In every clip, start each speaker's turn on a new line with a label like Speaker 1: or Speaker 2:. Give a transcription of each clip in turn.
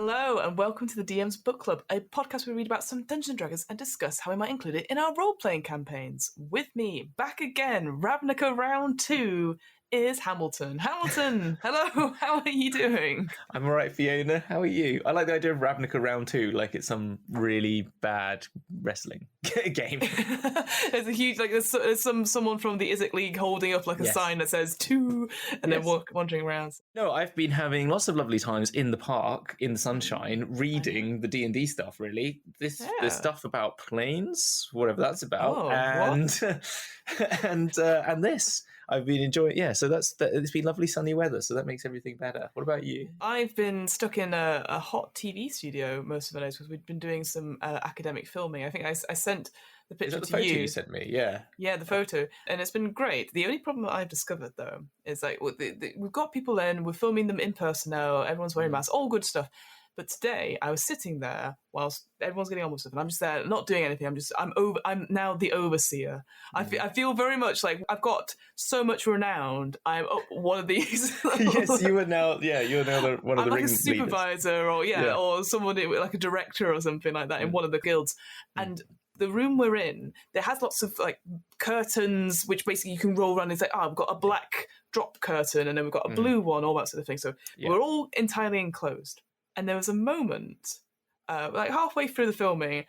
Speaker 1: Hello and welcome to the DM's Book Club, a podcast where we read about some Dungeons & Dragons and discuss how we might include it in our role-playing campaigns. With me, back again, Ravnica Round 2, is Hamilton. Hamilton, hello, how are you doing?
Speaker 2: I'm all right, Fiona. How are you? I like the idea of Ravnica Round 2, like it's some really bad wrestling game.
Speaker 1: There's a huge, there's someone from the Izzet League holding up a sign that says 2 and then wandering around.
Speaker 2: No, I've been having lots of lovely times in the park, in the sunshine, reading the D&D stuff, really. This stuff about planes, whatever that's about, and this. I've been enjoying, so it's been lovely sunny weather, so that makes everything better. What about you?
Speaker 1: I've been stuck in a hot TV studio most of the days because we've been doing some academic filming. I think I sent the picture to
Speaker 2: photo
Speaker 1: you.
Speaker 2: You sent me, yeah.
Speaker 1: Yeah, the photo, and it's been great. The only problem that I've discovered though is we've got people in, we're filming them in person now. Everyone's wearing masks, all good stuff. But today I was sitting there whilst everyone's getting on with stuff, and I'm just there, not doing anything. I'm now the overseer. I feel very much like I've got so much renowned. I'm one of these.
Speaker 2: Yes, you are now. Yeah, you're now one of the ring
Speaker 1: leaders. I'm like a supervisor, or someone like a director or something like that in one of the guilds. And the room we're in, there has lots of curtains, which basically you can roll around. It's like, I've got a black drop curtain, and then we've got a blue one, all that sort of thing. So we're all entirely enclosed. And there was a moment, halfway through the filming,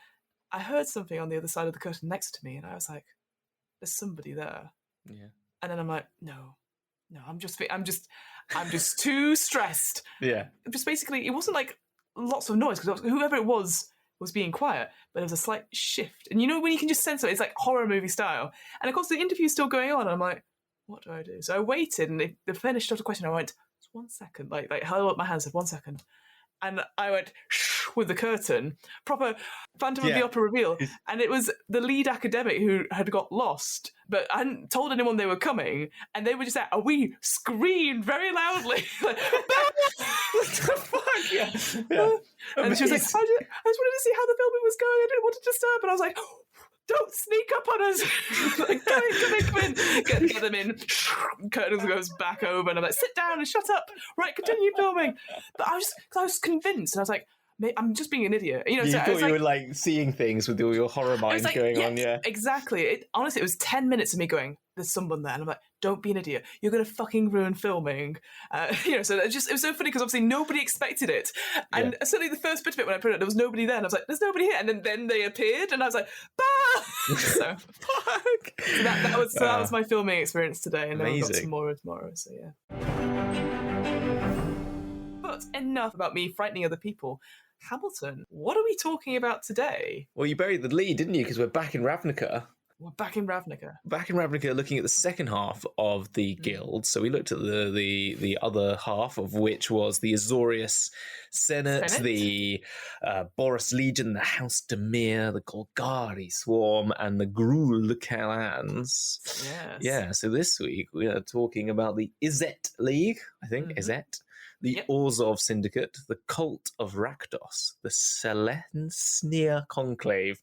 Speaker 1: I heard something on the other side of the curtain next to me, and I was like, "There's somebody there." Yeah. And then I'm like, "No, I'm just too stressed." Yeah. Just basically, it wasn't like lots of noise because whoever it was being quiet, but there was a slight shift. And you know when you can just sense it, it's like horror movie style. And of course, the interview's still going on, and I'm like, "What do I do?" So I waited, and they finished off the question. I went, "Just 1 second," like held up my hand, said 1 second. And I went with the curtain, proper Phantom of the Opera reveal. And it was the lead academic who had got lost, but I hadn't told anyone they were coming. And they were just there, and we screamed very loudly. Like, what the fuck? Yeah. And she was like, I just wanted to see how the filming was going. I didn't want to disturb. And I was like, don't sneak up on us. Like, come in. Get them in. Curtain goes back over, and I'm like, sit down and shut up. Right, continue filming. But I was convinced, and I was like, I'm just being an idiot. You
Speaker 2: thought you were seeing things with all your horror mind going on. Yeah,
Speaker 1: exactly. Honestly, it was 10 minutes of me going, "There's someone there," and I'm like, "Don't be an idiot. You're going to fucking ruin filming." So it was so funny because obviously nobody expected it, and certainly the first bit of it when I put it, there was nobody there, and I was like, "There's nobody here," and then they appeared, and I was like, "Bah!" So fuck. So that was my filming experience today, and then we've got some more tomorrow. So yeah. But enough about me frightening other people. Hamilton, what are we talking about today?
Speaker 2: Well, you buried the lead, didn't you? Because we're back in Ravnica.
Speaker 1: We're back in Ravnica.
Speaker 2: Back in Ravnica, looking at the second half of the guild. So we looked at the other half, of which was the Azorius Senate, the Boris Legion, the House Demir, the Golgari Swarm, and the Gruul Clans.
Speaker 1: Yes.
Speaker 2: Yeah, so this week we are talking about the Izzet League, I think, Izzet. The Orzhov Syndicate, the Cult of Rakdos, the Selensnia Conclave,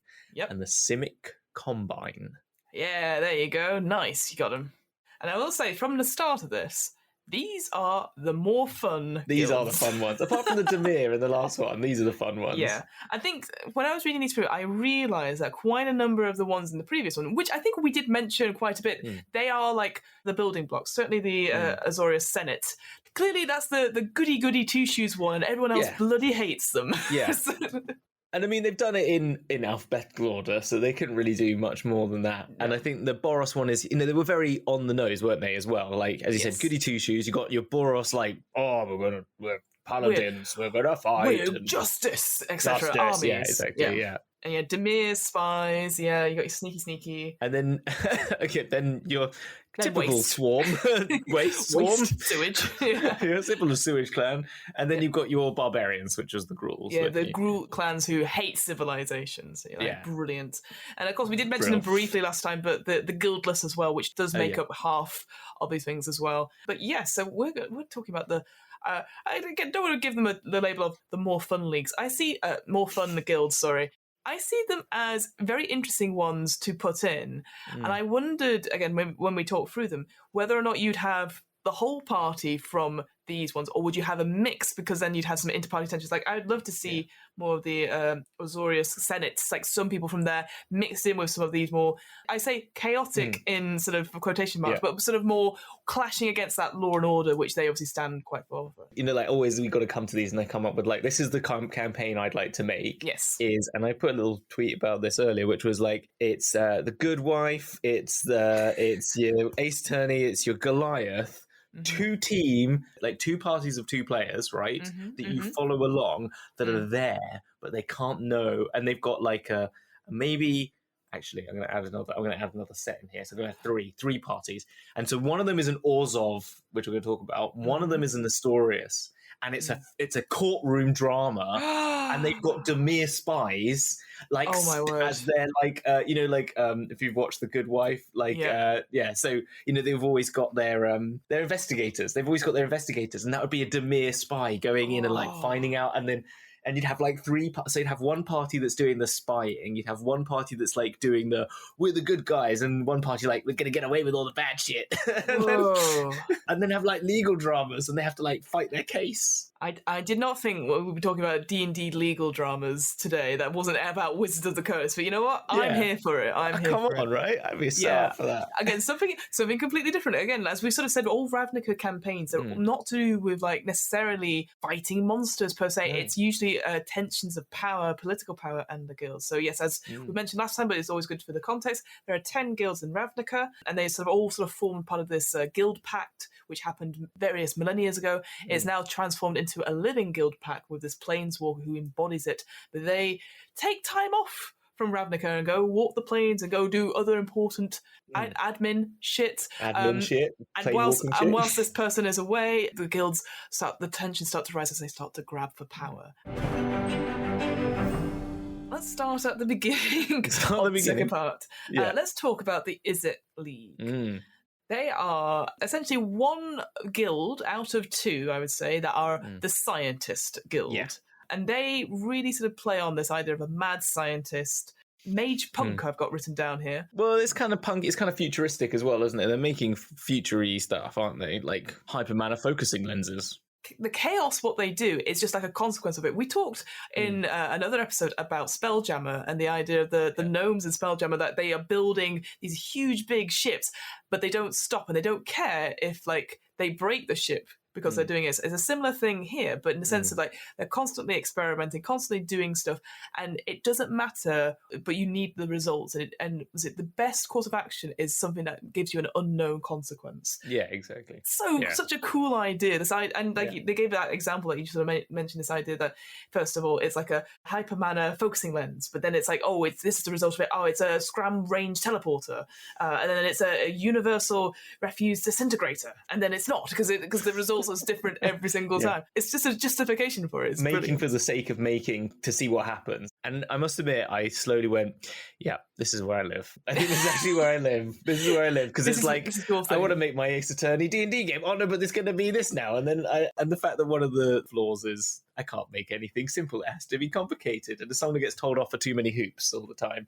Speaker 2: and the Simic Combine.
Speaker 1: Yeah, there you go. Nice, you got them. And I will say, from the start of this, these are the more fun
Speaker 2: These are the fun ones. Apart from the Demir in the last one, these are the fun ones.
Speaker 1: Yeah. I think when I was reading these through, I realised that quite a number of the ones in the previous one, which I think we did mention quite a bit, they are like the building blocks. Certainly the Azorius Senate. Clearly that's the goody-goody two-shoes one, and everyone else bloody hates them.
Speaker 2: Yeah. And I mean, they've done it in alphabetical order, so they couldn't really do much more than that. No. And I think the Boros one is, they were very on the nose, weren't they, as well? Like, as you said, goody two-shoes. You got your Boros, like, we're paladins, we're going to fight.
Speaker 1: We're justice, etc. Armies.
Speaker 2: Yeah, exactly, yeah.
Speaker 1: And Demir's spies, you got your sneaky.
Speaker 2: And then, then your typical swarm. Swarm.
Speaker 1: Sewage.
Speaker 2: Your typical sewage clan. And then you've got your barbarians, which is the Gruuls.
Speaker 1: Yeah, the Gruul clans who hate civilizations. Brilliant. And of course, we did mention them briefly last time, but the guildless as well, which does make up half of these things as well. But so we're talking about the... I don't want to give them the label of the more fun leagues. I see more fun guilds, sorry. I see them as very interesting ones to put in. And I wondered, again, when we talked through them, whether or not you'd have the whole party from these ones, or would you have a mix, because then you'd have some inter-party tensions? Like, I'd love to see more of the Orzhov Senates, like some people from there mixed in with some of these more, I say chaotic in sort of quotation marks, but sort of more clashing against that law and order, which they obviously stand quite well for.
Speaker 2: You know, like always we got to come to these and they come up with like, this is the campaign I'd like to make.
Speaker 1: Yes.
Speaker 2: And I put a little tweet about this earlier, which was like, it's the good wife, it's your ace attorney, it's your Goliath, two parties of two players, right? That you follow along that are there, but they can't know, and they've got like maybe. Actually, I'm going to add another set in here. So I'm going to have three parties, and so one of them is an Orzhov, which we're going to talk about. One of them is an Astorius, and it's a courtroom drama, and they've got Demir spies, like as they're like if you've watched The Good Wife, so you know they've always got their investigators. They've always got their investigators, and that would be a Demir spy going in and like finding out, and you'd have like so you'd have one party that's doing the spying, you'd have one party that's like doing we're the good guys, and one party like, we're gonna get away with all the bad shit. and then have like legal dramas, and they have to like fight their case.
Speaker 1: I did not think we'd be talking about D&D legal dramas today. That wasn't about Wizards of the Coast, but you know what? I'm here for it.
Speaker 2: Come on, right? I'd be so up for that.
Speaker 1: Again, something completely different. Again, as we sort of said, all Ravnica campaigns are not to do with like necessarily fighting monsters per se. It's usually tensions of power, political power, and the guilds. So yes, as we mentioned last time, but it's always good for the context, there are 10 guilds in Ravnica, and they all form part of this guild pact, which happened various millennia ago. It's now transformed into a living guild pact with this planeswalker who embodies it. But they take time off from Ravnica and go walk the plains and go do other important admin shit.
Speaker 2: And
Speaker 1: whilst this person is away, the tensions start to rise as they start to grab for power. Let's start at the beginning of the second part. Let's talk about the Izzet League. They are essentially one guild out of two, I would say, that are the scientist guild. Yeah. And they really sort of play on this idea of a mad scientist. Mage punk I've got written down here.
Speaker 2: Well, it's kind of punk, it's kind of futuristic as well, isn't it? They're making future-y stuff, aren't they? Like hypermana focusing lenses.
Speaker 1: The chaos, what they do, is just like a consequence of it. We talked in another episode about Spelljammer and the idea of the gnomes in Spelljammer, that they are building these huge, big ships, but they don't stop and they don't care if like they break the ship because they're doing it. It's a similar thing here, but in the sense of like they're constantly experimenting, constantly doing stuff, and it doesn't matter, but you need the results. And was it the best course of action is something that gives you an unknown consequence?
Speaker 2: Yeah, exactly.
Speaker 1: Such a cool idea. They gave that example that you sort of mentioned, this idea that first of all it's like a hypermana focusing lens, but then it's like, this is the result of it. It's a scram range teleporter, and then it's a universal refuse disintegrator, and then it's not because the result is different every single time. It's just a justification for it. It's
Speaker 2: making
Speaker 1: brilliant.
Speaker 2: For the sake of making to see what happens. And I must admit, I slowly went, this is where I live. I think this is actually where I live. This is where I live, because it's like, I want to make my Ace Attorney D&D game. Oh no, but there's going to be this now. And then the fact that one of the flaws is I can't make anything simple. It has to be complicated. And as someone who gets told off for too many hoops all the time,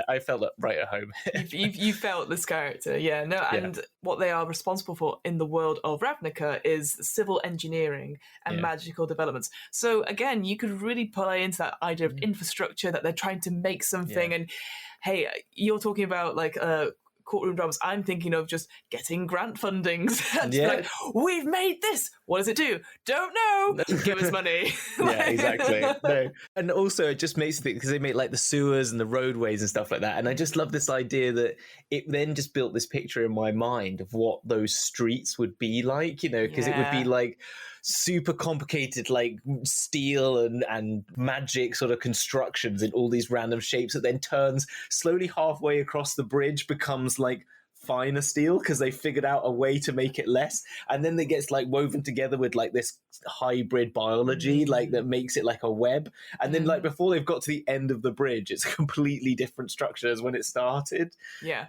Speaker 2: I felt right at home.
Speaker 1: you felt this character, and what they are responsible for in the world of Ravnica is civil engineering and magical developments. So again, you could really play into that idea of infrastructure, that they're trying to make something. And hey, you're talking about like courtroom dramas. I'm thinking of just getting grant fundings. Like, we've made this. What does it do? Don't know. Give us money.
Speaker 2: Exactly. No. And also it just makes it, because they make like the sewers and the roadways and stuff like that. And I just love this idea that it then just built this picture in my mind of what those streets would be like, because it would be like super complicated, like steel and magic sort of constructions in all these random shapes that then turns slowly halfway across the bridge, becomes like finer steel because they figured out a way to make it less, and then it gets like woven together with like this hybrid biology like that makes it like a web, and then like before they've got to the end of the bridge it's a completely different structure as when it started.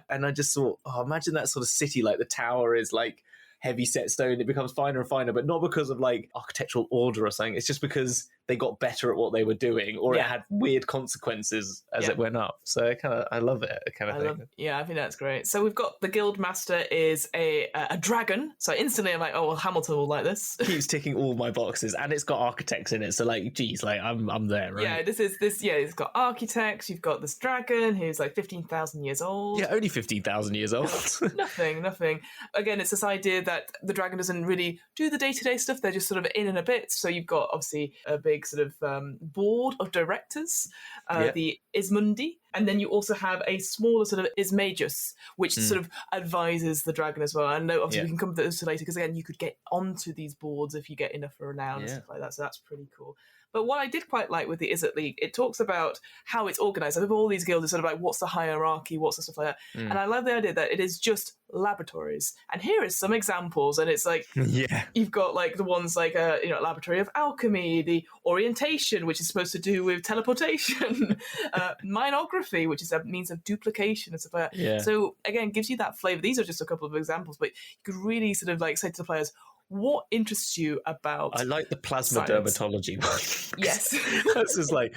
Speaker 2: And I just thought, imagine that sort of city, like the tower is like heavy set stone, it becomes finer and finer, but not because of like architectural order or something, it's just because they got better at what they were doing, or it had weird consequences as it went up. So I love it, kind of thing.
Speaker 1: I think that's great. So we've got the guild master is a dragon. So instantly I'm like, oh well, Hamilton will like this.
Speaker 2: Keeps ticking all my boxes, and it's got architects in it. So like, geez, like I'm there, right?
Speaker 1: Yeah, it's got architects. You've got this dragon who's like 15,000 years old.
Speaker 2: Yeah, only 15,000 years old.
Speaker 1: Nothing. Again, it's this idea that the dragon doesn't really do the day-to-day stuff. They're just sort of in and a bit. So you've got obviously a big sort of board of directors, the Ismundi, and then you also have a smaller sort of Ismagus, which sort of advises the dragon as well. And obviously we can come to this later, because again, you could get onto these boards if you get enough renown and stuff like that. So that's pretty cool. But what I did quite like with the Izzet League, it talks about how it's organised. I think all these guilds are sort of like, what's the hierarchy, what's the stuff like that. And I love the idea that it is just laboratories. And here is some examples. And it's like, you've got like the ones like, laboratory of alchemy, the orientation, which is supposed to do with teleportation, minography, which is a means of duplication and stuff like that. Yeah. So again, gives you that flavour. These are just a couple of examples, but you could really sort of like say to the players, what interests you about
Speaker 2: I like the plasma dermatology one.
Speaker 1: Yes.
Speaker 2: That's just like,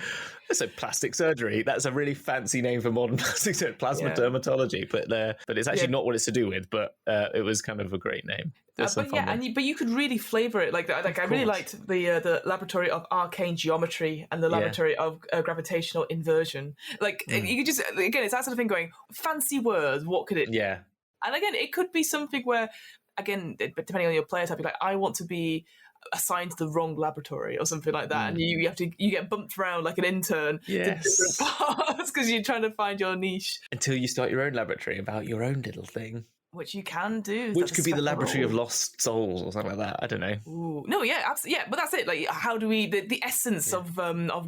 Speaker 2: that's a plastic surgery. That's a really fancy name for modern plastic surgery, plasma dermatology, but it's actually not what it's to do with, but it was kind of a great name.
Speaker 1: But you could really flavour it like that. Like I really liked the laboratory of arcane geometry and the laboratory of gravitational inversion. Like you could just, again, it's that sort of thing going, fancy words, what could it...
Speaker 2: Yeah.
Speaker 1: And again, it could be something where, again, depending on your player type, you're like, I want to be assigned to the wrong laboratory or something like that, and you get bumped around like an intern to different parts because you're trying to find your niche
Speaker 2: until you start your own laboratory about your own little thing,
Speaker 1: which you can do,
Speaker 2: which could be the laboratory of lost souls or something like that. I don't know.
Speaker 1: Ooh. No, absolutely, but that's it. Like, how do we the essence of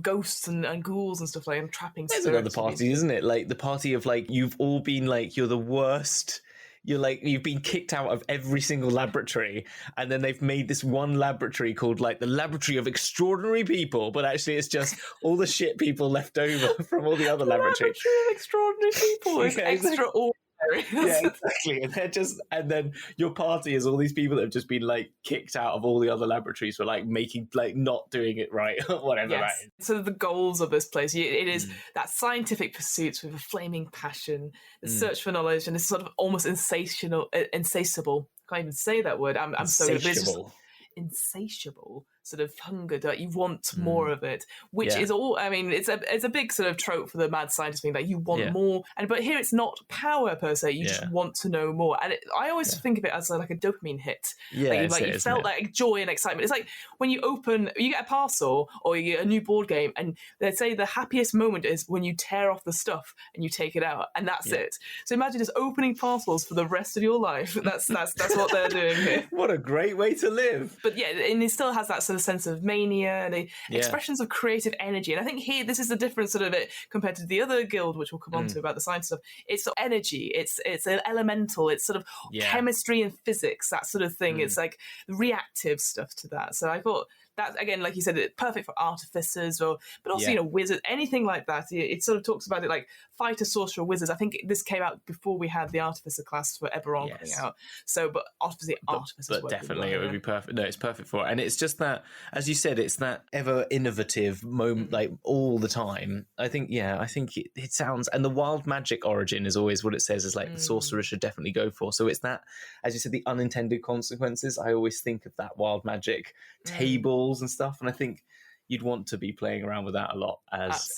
Speaker 1: ghosts and ghouls and stuff like that, and trapping?
Speaker 2: There's another party, isn't it? Like the party of like, you've all been like, you're the worst. You're like, you've been kicked out of every single laboratory, and then they've made this one laboratory called like the Laboratory of Extraordinary People, but actually it's just all the shit people left over from all the other laboratories.
Speaker 1: Laboratory of Extraordinary People is extraordinary.
Speaker 2: Yeah, exactly. And then your party is all these people that have just been like kicked out of all the other laboratories for like not doing it right or whatever that is.
Speaker 1: So the goals of this place, it is that scientific pursuits with a flaming passion, the search for knowledge, and this sort of almost insatiable. I can't even say that word. I'm so insatiable sort of hunger that you want more of it, which is all, I mean, it's a big sort of trope for the mad scientist thing that you want more, but here it's not power per se, you just want to know more. And I always think of it as like a dopamine hit. You felt like joy and excitement. It's like when you get a parcel or you get a new board game, and they say the happiest moment is when you tear off the stuff and you take it out, and that's it. So imagine just opening parcels for the rest of your life. That's what they're doing here.
Speaker 2: What a great way to live.
Speaker 1: But and it still has that sort of sense of mania and the expressions of creative energy. And I think here, this is the difference sort of it compared to the other guild, which we'll come on to about the science stuff. It's sort of energy. It's an elemental. It's sort of chemistry and physics, that sort of thing. It's like reactive stuff to that. So I thought that, again, like you said, it's perfect for artificers, but also, wizards, anything like that. It sort of talks about it like fighter, sorcerer, wizards. I think this came out before we had the artificer class for Eberron coming out. So, but obviously artificers. But
Speaker 2: definitely, it would be perfect. No, it's perfect for it. And it's just that, as you said, it's that ever innovative moment, like all the time. I think it sounds, and the wild magic origin is always what it says is like the sorcerer should definitely go for. So it's that, as you said, the unintended consequences. I always think of that wild magic tables and stuff, and I think you'd want to be playing around with that a lot as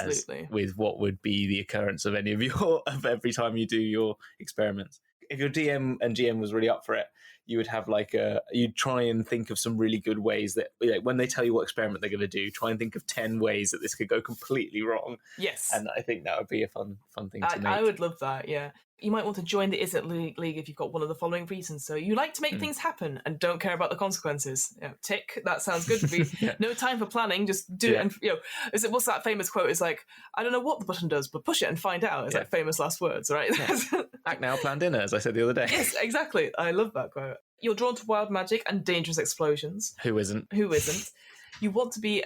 Speaker 2: with what would be the occurrence of any of every time you do your experiments. If your DM and GM was really up for it, you would have you'd try and think of some really good ways that, like, when they tell you what experiment they're going to do, try and think of 10 ways that this could go completely wrong.
Speaker 1: Yes.
Speaker 2: And I think that would be a fun thing to make.
Speaker 1: I would love that, yeah. You might want to join the Izzet League if you've got one of the following reasons. So you like to make things happen and don't care about the consequences. Tick, that sounds good to me. No time for planning, just do it. And what's that famous quote? It's like, I don't know what the button does, but push it and find out. It's like famous last words, right? Yeah.
Speaker 2: Act now, plan dinner, as I said the other day.
Speaker 1: Yes, exactly. I love that quote. You're drawn to wild magic and dangerous explosions.
Speaker 2: Who isn't?
Speaker 1: You want to be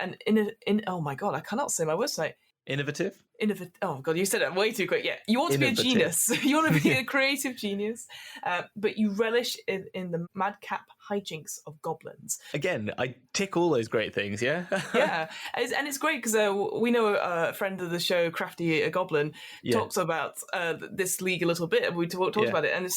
Speaker 1: oh my god, I cannot say my words tonight.
Speaker 2: Innovative?
Speaker 1: Oh god, you said it way too quick. Yeah, you want to be a genius. You want to be a creative genius, but you relish in the madcap hijinks of goblins.
Speaker 2: Again, I tick all those great things. Yeah,
Speaker 1: yeah, and it's great because we know a friend of the show, Crafty a Goblin, talks about this league a little bit, and we talked about it, and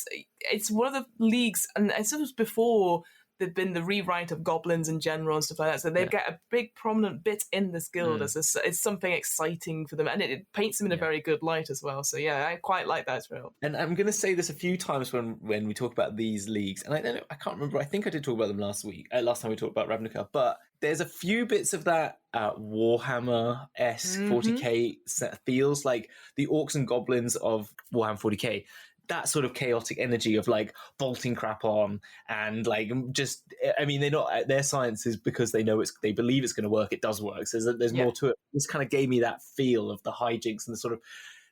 Speaker 1: it's one of the leagues, and it's sort of before there'd been the rewrite of goblins in general and stuff like that. So they get a big prominent bit in this guild as it's something exciting for them, and it paints them in a very good light as well. So yeah, I quite like that as well.
Speaker 2: And I'm going to say this a few times when we talk about these leagues, and I can't remember. I think I did talk about them last time we talked about Ravnica, but there's a few bits of that Warhammer-esque 40k set feels like the orcs and goblins of Warhammer 40k. That sort of chaotic energy of like bolting crap on and like just, I mean, their science is because they believe it's going to work. It does work. So there's more to it. This kind of gave me that feel of the hijinks and the sort of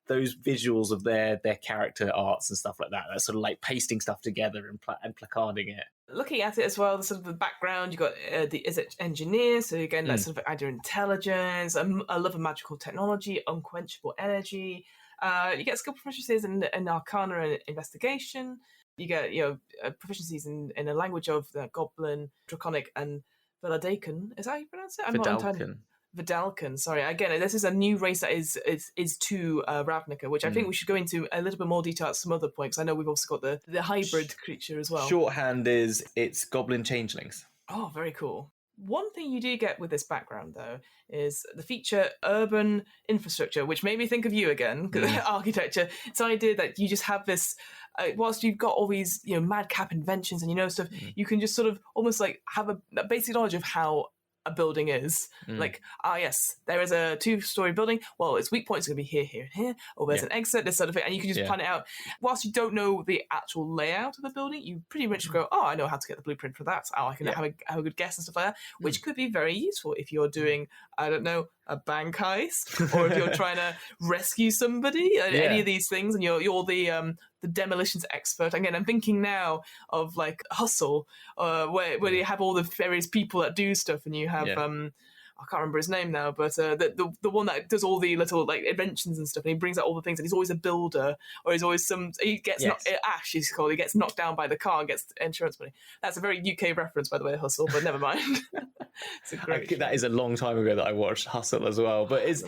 Speaker 2: those visuals of their character arts and stuff like that. That's sort of like pasting stuff together and placarding it.
Speaker 1: Looking at it as well, the sort of the background, you've got the Izzet engineer, so again, that sort of idea of intelligence, a love of magical technology, unquenchable energy. You get skill proficiencies in Arcana and Investigation. You get proficiencies in a language of the Goblin, Draconic, and Veladakan. Is that how you pronounce it? Vidalcan. Sorry. Again, this is a new race that is to Ravnica, which I think we should go into a little bit more detail at some other point, because I know we've also got the hybrid creature as well.
Speaker 2: Shorthand is it's Goblin Changelings.
Speaker 1: Oh, very cool. One thing you do get with this background, though, is the feature urban infrastructure, which made me think of you again, architecture. It's the idea that you just have this, whilst you've got all these madcap inventions and stuff, you can just sort of almost like have a basic knowledge of how a building is. Like, yes, there is a 2-story building. Well, its weak point is going to be here, here, and here. Or there's an exit, this sort of thing. And you can just plan it out. Whilst you don't know the actual layout of the building, you pretty much go, I know how to get the blueprint for that. I can have a good guess and stuff like that, which could be very useful if you're doing, I don't know, a bank heist, or if you're trying to rescue somebody, any of these things, and you're the demolitions expert. Again, I'm thinking now of like Hustle, where you have all the various people that do stuff, and you have I can't remember his name now, but the one that does all the little like inventions and stuff, and he brings out all the things, and he's always a builder, or he's always he gets Ash, he's called. He gets knocked down by the car and gets insurance money. That's a very UK reference, by the way, Hustle, but never mind. It's a great
Speaker 2: that is a long time ago that I watched Hustle as well, but it's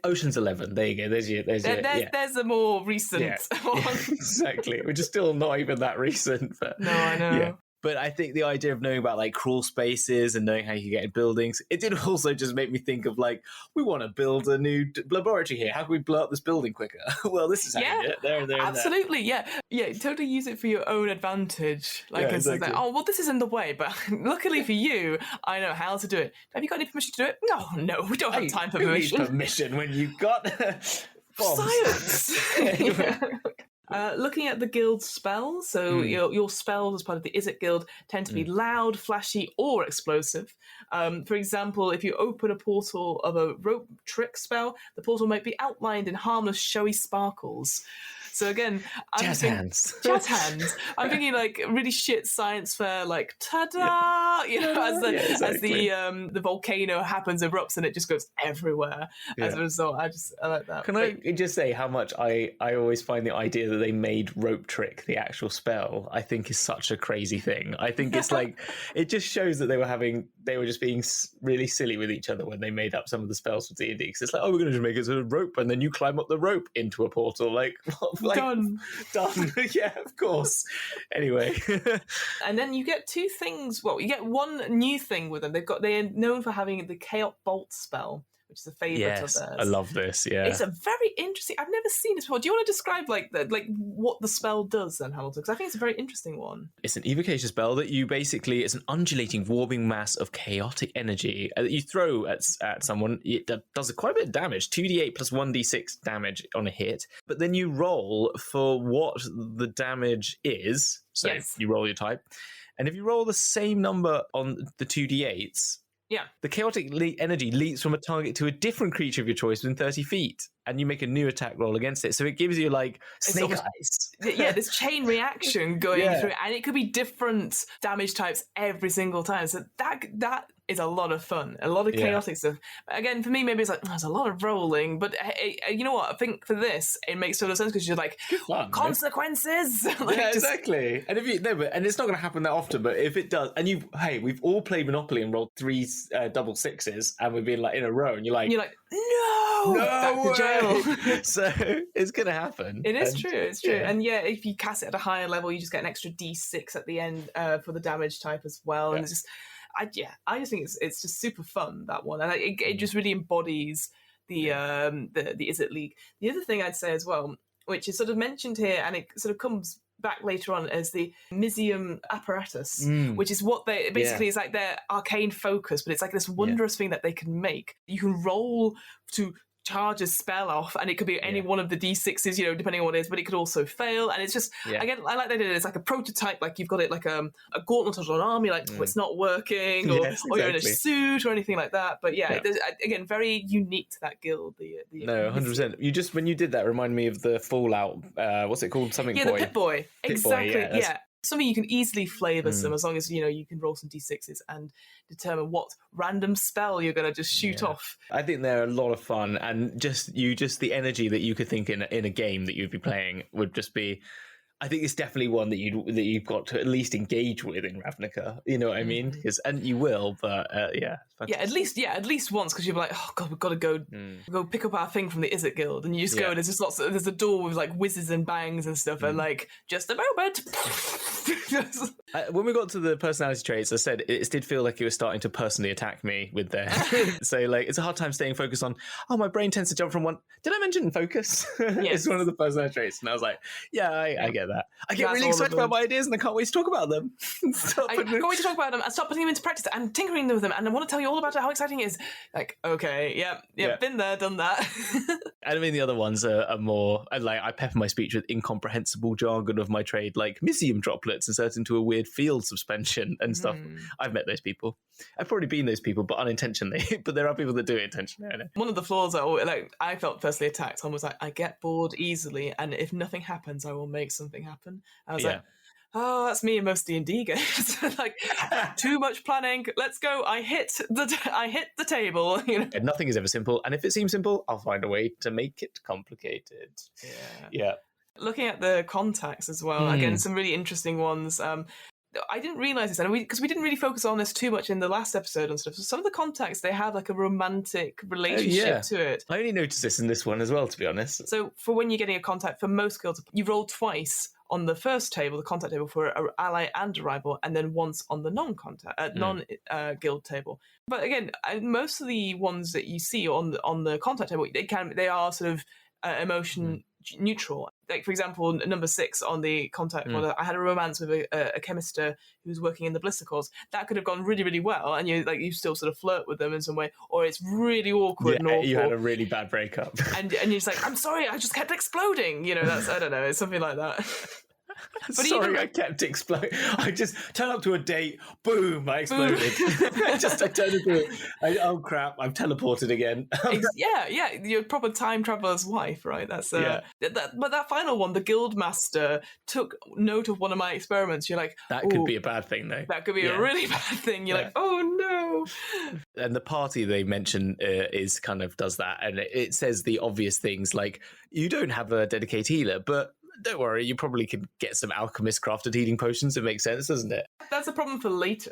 Speaker 2: Ocean's 11. There you go. There's
Speaker 1: a more recent one.
Speaker 2: Exactly, which is still not even that recent. But
Speaker 1: no, I know.
Speaker 2: Yeah. But I think the idea of knowing about like crawl spaces and knowing how you get in buildings, it did also just make me think of like, we want to build a new laboratory here. How can we blow up this building quicker? Well, this is how you do it. There,
Speaker 1: absolutely, there. Yeah. Totally use it for your own advantage. Like, exactly. Like, well, this is in the way, but luckily for you, I know how to do it. Have you got any permission to do it? No, we don't have time for permission.
Speaker 2: Who needs permission when you've got
Speaker 1: bombs? Science. Looking at the guild spells, so your spells as part of the Izzet Guild tend to be loud, flashy, or explosive. For example, if you open a portal of a rope trick spell, the portal might be outlined in harmless, showy sparkles. So again,
Speaker 2: jazz hands.
Speaker 1: I'm thinking like really shit science fair, like ta-da! As the volcano happens, erupts, and it just goes everywhere. As a result, I like that.
Speaker 2: Can I just say how much I always find the idea that they made rope trick the actual spell, I think is such a crazy thing. I think it's like it just shows that they were just being really silly with each other when they made up some of the spells for D&D. Because it's like, we're going to just make it a rope, and then you climb up the rope into a portal. Like
Speaker 1: done.
Speaker 2: Yeah, of course. Anyway.
Speaker 1: And then you get 2 things. Well, you get one new thing with them. They're known for having the Chaos Bolt spell, which is a favourite of theirs.
Speaker 2: I love this, yeah.
Speaker 1: It's a very interesting... I've never seen this before. Do you want to describe like what the spell does then, Hamilton? Because I think it's a very interesting one.
Speaker 2: It's an evocation spell that you basically... It's an undulating, warping mass of chaotic energy that you throw at someone. It does quite a bit of damage, 2d8 plus 1d6 damage on a hit. But then you roll for what the damage is. So you roll your type. And if you roll the same number on the 2d8s...
Speaker 1: Yeah.
Speaker 2: The chaotic energy leaps from a target to a different creature of your choice within 30 feet, and you make a new attack roll against it. So it gives you like snake eyes.
Speaker 1: Yeah, this chain reaction going through, and it could be different damage types every single time. So that is a lot of fun, a lot of chaotic stuff. Again, for me, maybe it's like, there's a lot of rolling, but you know what? I think for this, it makes total sense because you're like,
Speaker 2: fun,
Speaker 1: consequences. Like,
Speaker 2: yeah, exactly. And if you and it's not going to happen that often, but if it does, and we've all played Monopoly and rolled 3 double sixes, and we've been like in a row, and you're like, no,
Speaker 1: back to jail.
Speaker 2: So it's going to happen.
Speaker 1: It is true. It's true. Yeah. And if you cast it at a higher level, you just get an extra D6 at the end for the damage type as well. And it's just. I just think it's just super fun, that one, and it just really embodies the Izzet League. The other thing I'd say as well, which is sort of mentioned here, and it sort of comes back later on, as the Misium apparatus, which is what they basically is like their arcane focus, but it's like this wondrous thing that they can make. You can roll to charge a spell off, and it could be any one of the D6s, depending on what it is, but it could also fail. And it's just, again, I like that it's like a prototype, like you've got it like a gauntlet of an army, like it's not working, or you're in a suit or anything like that. But again, very unique to that guild.
Speaker 2: No, 100%. When you did that, remind me of the Fallout, what's it called? Something Boy.
Speaker 1: The Pip Boy. Exactly, Something you can easily flavour some, as long as you can roll some d6s and determine what random spell you're going to just shoot off.
Speaker 2: I think they're a lot of fun, and just the energy that you could think in a game that you'd be playing would just be. I think it's definitely one that you've got to at least engage with in Ravnica. You know what I mean? And you will, but
Speaker 1: at least once, because you'll be like, oh god, we've got to go pick up our thing from the Izzet Guild, and you just go, and there's just there's a door with like whizzes and bangs and stuff, and like just a moment.
Speaker 2: When we got to the personality traits, I said it did feel like it was starting to personally attack me with there. So like it's a hard time staying focused on. Oh, my brain tends to jump from one. Did I mention focus? It's one of the personality traits, and I was like, I get that. I get really excited about my ideas, and I can't wait to talk about them.
Speaker 1: I can't wait to talk about them and start putting them into practice and tinkering with them. And I want to tell you all about how exciting it is. Like, okay, been there, done that.
Speaker 2: And I mean, the other ones are more like I pepper my speech with incomprehensible jargon of my trade, like Misium droplets inserted into a weird field suspension and stuff. I've met those people. I've probably been those people, but unintentionally. But there are people that do it intentionally. I know.
Speaker 1: One of the flaws I felt personally attacked on was like, I get bored easily, and if nothing happens, I will make something happen. I was like, oh, that's me in most D&D games. Like, too much planning. Let's go. I hit the table.
Speaker 2: And nothing is ever simple, and if it seems simple, I'll find a way to make it complicated. Yeah.
Speaker 1: Looking at the contacts as well, again, some really interesting ones. I didn't realise this, and because we didn't really focus on this too much in the last episode and stuff. So some of the contacts, they have like a romantic relationship to it.
Speaker 2: I only noticed this in this one as well, to be honest.
Speaker 1: So for when you're getting a contact, for most guilds, you roll twice on the first table, the contact table for an ally and a rival, and then once on the non-guild table. But again, most of the ones that you see on the contact table, they are sort of emotion neutral. Like, for example, number 6 on the contact model, I had a romance with a chemist who was working in the blister cores. That could have gone really, really well, and you still sort of flirt with them in some way, or it's really awkward and awful.
Speaker 2: You had a really bad breakup,
Speaker 1: and you're just like, I'm sorry, I just kept exploding. That's, I don't know, it's something like that.
Speaker 2: But sorry, I kept exploding. I just turned up to a date, boom, I exploded. I turned into oh crap, I've teleported again.
Speaker 1: You're proper time traveler's wife, right? That's but that final one, the Guildmaster took note of one of my experiments. You're like,
Speaker 2: that could be a bad thing, though.
Speaker 1: That could be a really bad thing. You're like, oh no.
Speaker 2: And the party they mention is kind of does that, and it says the obvious things like, you don't have a dedicated healer, but don't worry, you probably could get some alchemist crafted healing potions. It makes sense, doesn't it?
Speaker 1: That's a problem for later.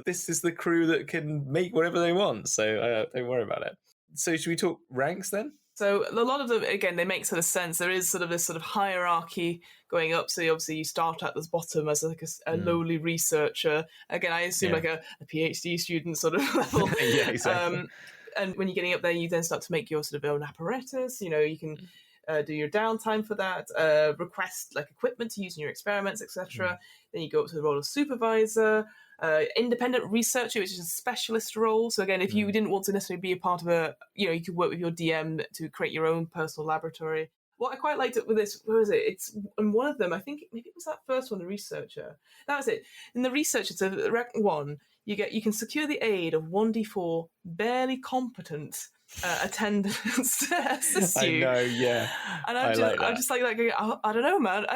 Speaker 2: This is the crew that can make whatever they want, so don't worry about it. So should we talk ranks then?
Speaker 1: So a lot of them, again, they make sort of sense. There is sort of this sort of hierarchy going up. So obviously you start at the bottom as like a lowly researcher. Again, I assume like a PhD student sort of level.
Speaker 2: Yeah, exactly.
Speaker 1: And when you're getting up there, you then start to make your sort of own apparatus. You can do your downtime for that, request like equipment to use in your experiments, etc. Then you go up to the role of supervisor, independent researcher, which is a specialist role. So again, if you didn't want to necessarily be a part of you could work with your DM to create your own personal laboratory. What I quite liked it with this, where was it? It's in one of them, I think maybe it was that first one, the researcher. That was it. In the researcher, it's a rank 1. You can secure the aid of 1d4 barely competent attendants to assist you.
Speaker 2: I know, yeah.
Speaker 1: And I'm just like I don't know, man.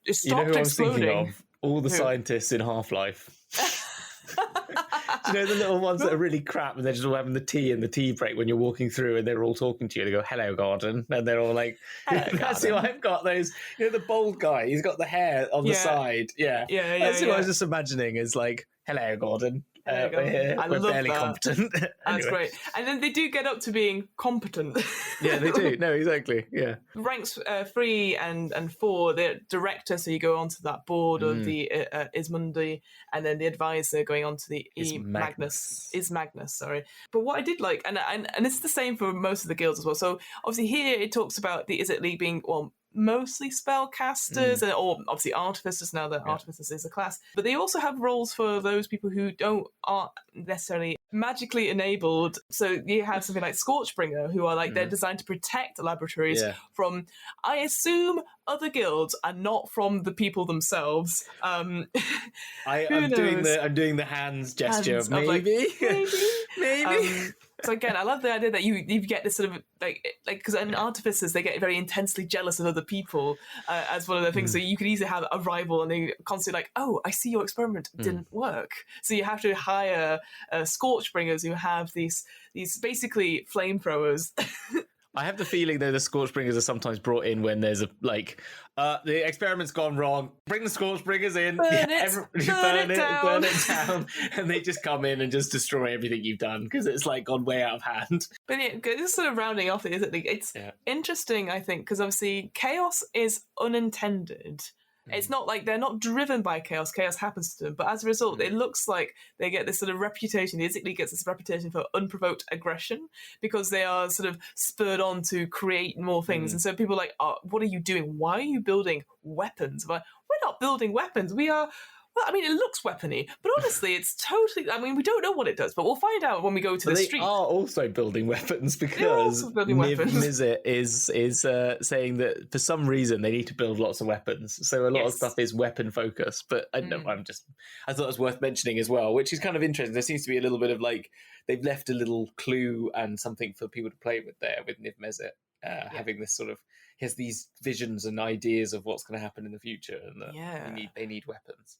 Speaker 1: It stopped exploding.
Speaker 2: I'm thinking of? All the scientists in Half-Life. Do you know the little ones that are really crap and they're just all having the tea in the tea break when you're walking through and they're all talking to you? They go, hello, garden. And they're all like, that's who I've got. Those, you know, the bald guy, he's got the hair on the side. Yeah. That's who I was just imagining is like, hello, Gordon. We're here. We're barely competent. Anyway.
Speaker 1: That's great. And then they do get up to being competent.
Speaker 2: Yeah, they do. No, exactly. Yeah.
Speaker 1: Ranks 3 and 4, the director, so you go onto that board of the Ismundi, and then the advisor going on to the Magnus. Sorry. But what I did like, and it's the same for most of the guilds as well. So obviously here it talks about the Izzet League being, well, mostly spellcasters or obviously artificers, now that artificers is a class, but they also have roles for those people who aren't necessarily magically enabled. So you have something like Scorchbringer, who are like they're designed to protect laboratories from, I assume, other guilds and not from the people themselves. I'm doing
Speaker 2: the hands gesture. Maybe.
Speaker 1: So again, I love the idea that you get this sort of like because in artificers they get very intensely jealous of other people as one of the things. So you could easily have a rival and they constantly like, oh, I see your experiment didn't work. So you have to hire Scorchbringers who have these basically flamethrowers.
Speaker 2: I have the feeling though the Scorchbringers are sometimes brought in when there's a the experiment's gone wrong. Bring the Scorchbringers in, burn it down, and they just come in and just destroy everything you've done because it's like gone way out of hand.
Speaker 1: But yeah, just sort of rounding off it, it's interesting, I think, because obviously chaos is unintended. It's not like they're not driven by chaos. Chaos happens to them. But as a result, it looks like they get this sort of reputation. The Izzet League gets this reputation for unprovoked aggression because they are sort of spurred on to create more things. And so people are like, oh, what are you doing? Why are you building weapons? We're not building weapons. We are... Well, I mean, it looks weapony, but honestly, it's totally... I mean, we don't know what it does, but we'll find out when we go to the street.
Speaker 2: They are also building weapons because Izzet is saying that for some reason they need to build lots of weapons. So a lot of stuff is weapon focused, but I thought it was worth mentioning as well, which is kind of interesting. There seems to be a little bit of like, they've left a little clue and something for people to play with there with Niv Mizzet, having this sort of... He has these visions and ideas of what's going to happen in the future, and they need weapons.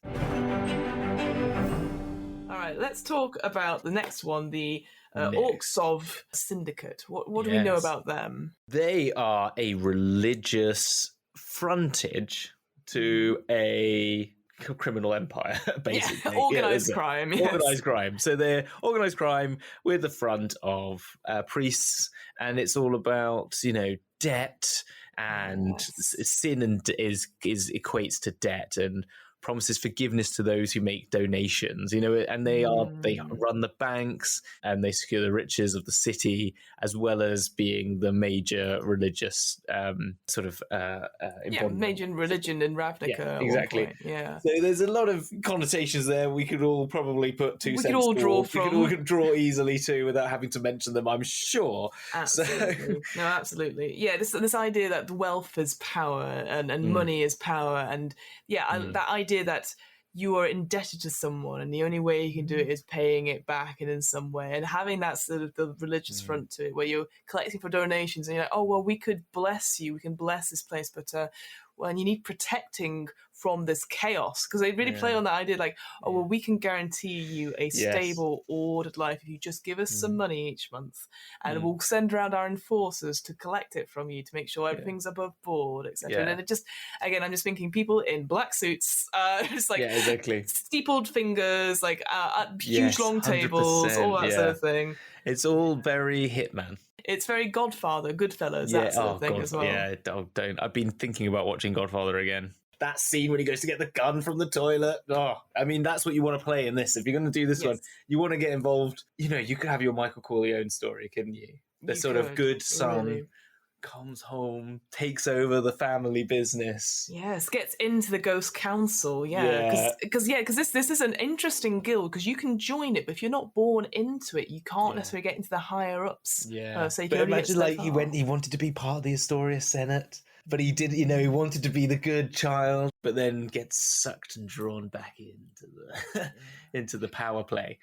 Speaker 1: All right, let's talk about the next one, the Orzhov Syndicate. What do we know about them?
Speaker 2: They are a religious frontage to a criminal empire, basically.
Speaker 1: Organised crime. Yes.
Speaker 2: Organised crime. So they're organised crime with the front of priests, and it's all about, debt and sin, and is equates to debt and promises forgiveness to those who make donations, and they run the banks and they secure the riches of the city, as well as being the major religious
Speaker 1: major religion in Ravnica.
Speaker 2: Yeah, exactly.
Speaker 1: Yeah.
Speaker 2: So there's a lot of connotations there. We could all probably put two cents. We could draw easily too, without having to mention them, I'm sure.
Speaker 1: Absolutely. No, absolutely. Yeah, this idea that wealth is power and money is power, and that idea that you are indebted to someone and the only way you can do it is paying it back in some way, and having that sort of the religious front to it where you're collecting for donations and you're like, oh, well, we could bless you, we can bless this place, but you need protecting from this chaos, because they really play on that idea like, oh, well, we can guarantee you a stable, ordered life if you just give us some money each month, and we'll send around our enforcers to collect it from you to make sure everything's above board, etc. And then it just, again, I'm just thinking people in black suits, just like steepled fingers, like huge long tables, all that sort of thing.
Speaker 2: It's all very Hitman.
Speaker 1: It's very Godfather, Goodfellas, that sort of thing as well.
Speaker 2: Yeah, don't. I've been thinking about watching Godfather again. That scene when he goes to get the gun from the toilet. Oh, I mean, that's what you want to play in this. If you're going to do this one, you want to get involved. You could have your Michael Corleone story, couldn't you? The sort of good son comes home, takes over the family business.
Speaker 1: Yes, gets into the Ghost Council. Because this is an interesting guild, because you can join it, but if you're not born into it, you can't necessarily get into the higher ups.
Speaker 2: So but imagine he wanted to be part of the Astoria Senate, but he did, he wanted to be the good child, but then gets sucked and drawn back into the into the power play.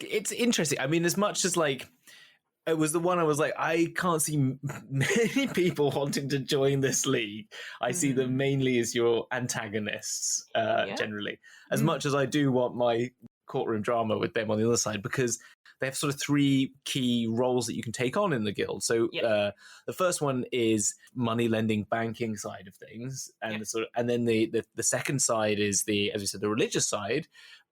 Speaker 2: It's interesting. I mean, as much as it was the one I was like, I can't see many people wanting to join this league. I see them mainly as your antagonists, generally. As much as I do want my courtroom drama with them on the other side, because they have sort of 3 key roles that you can take on in the guild. So the first one is money lending, banking side of things, and and then the second side is as we said, the religious side.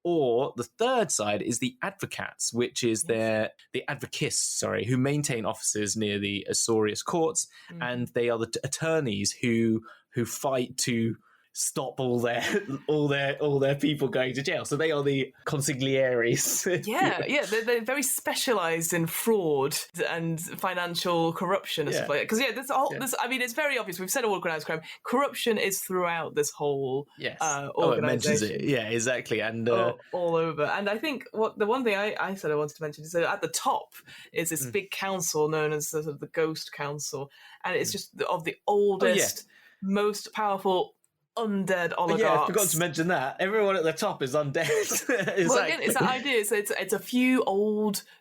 Speaker 2: Or the third side is the advocates, which is the advocates, who maintain offices near the Azorius courts, and they are the attorneys who fight to stop all their people going to jail. So they are the consigliaries.
Speaker 1: They're very specialised in fraud and financial corruption and stuff like that. Because I mean, it's very obvious. We've said organised crime. Corruption is throughout this whole organisation.
Speaker 2: It mentions it. Yeah, exactly. And
Speaker 1: all over. And I think the one thing I said I wanted to mention is that at the top is this big council known as sort of the Ghost Council, and it's just of the oldest, most powerful undead oligarchs.
Speaker 2: Yeah, I forgot to mention that. Everyone at the top is undead. Exactly.
Speaker 1: Well, again, it's that idea. So it's a few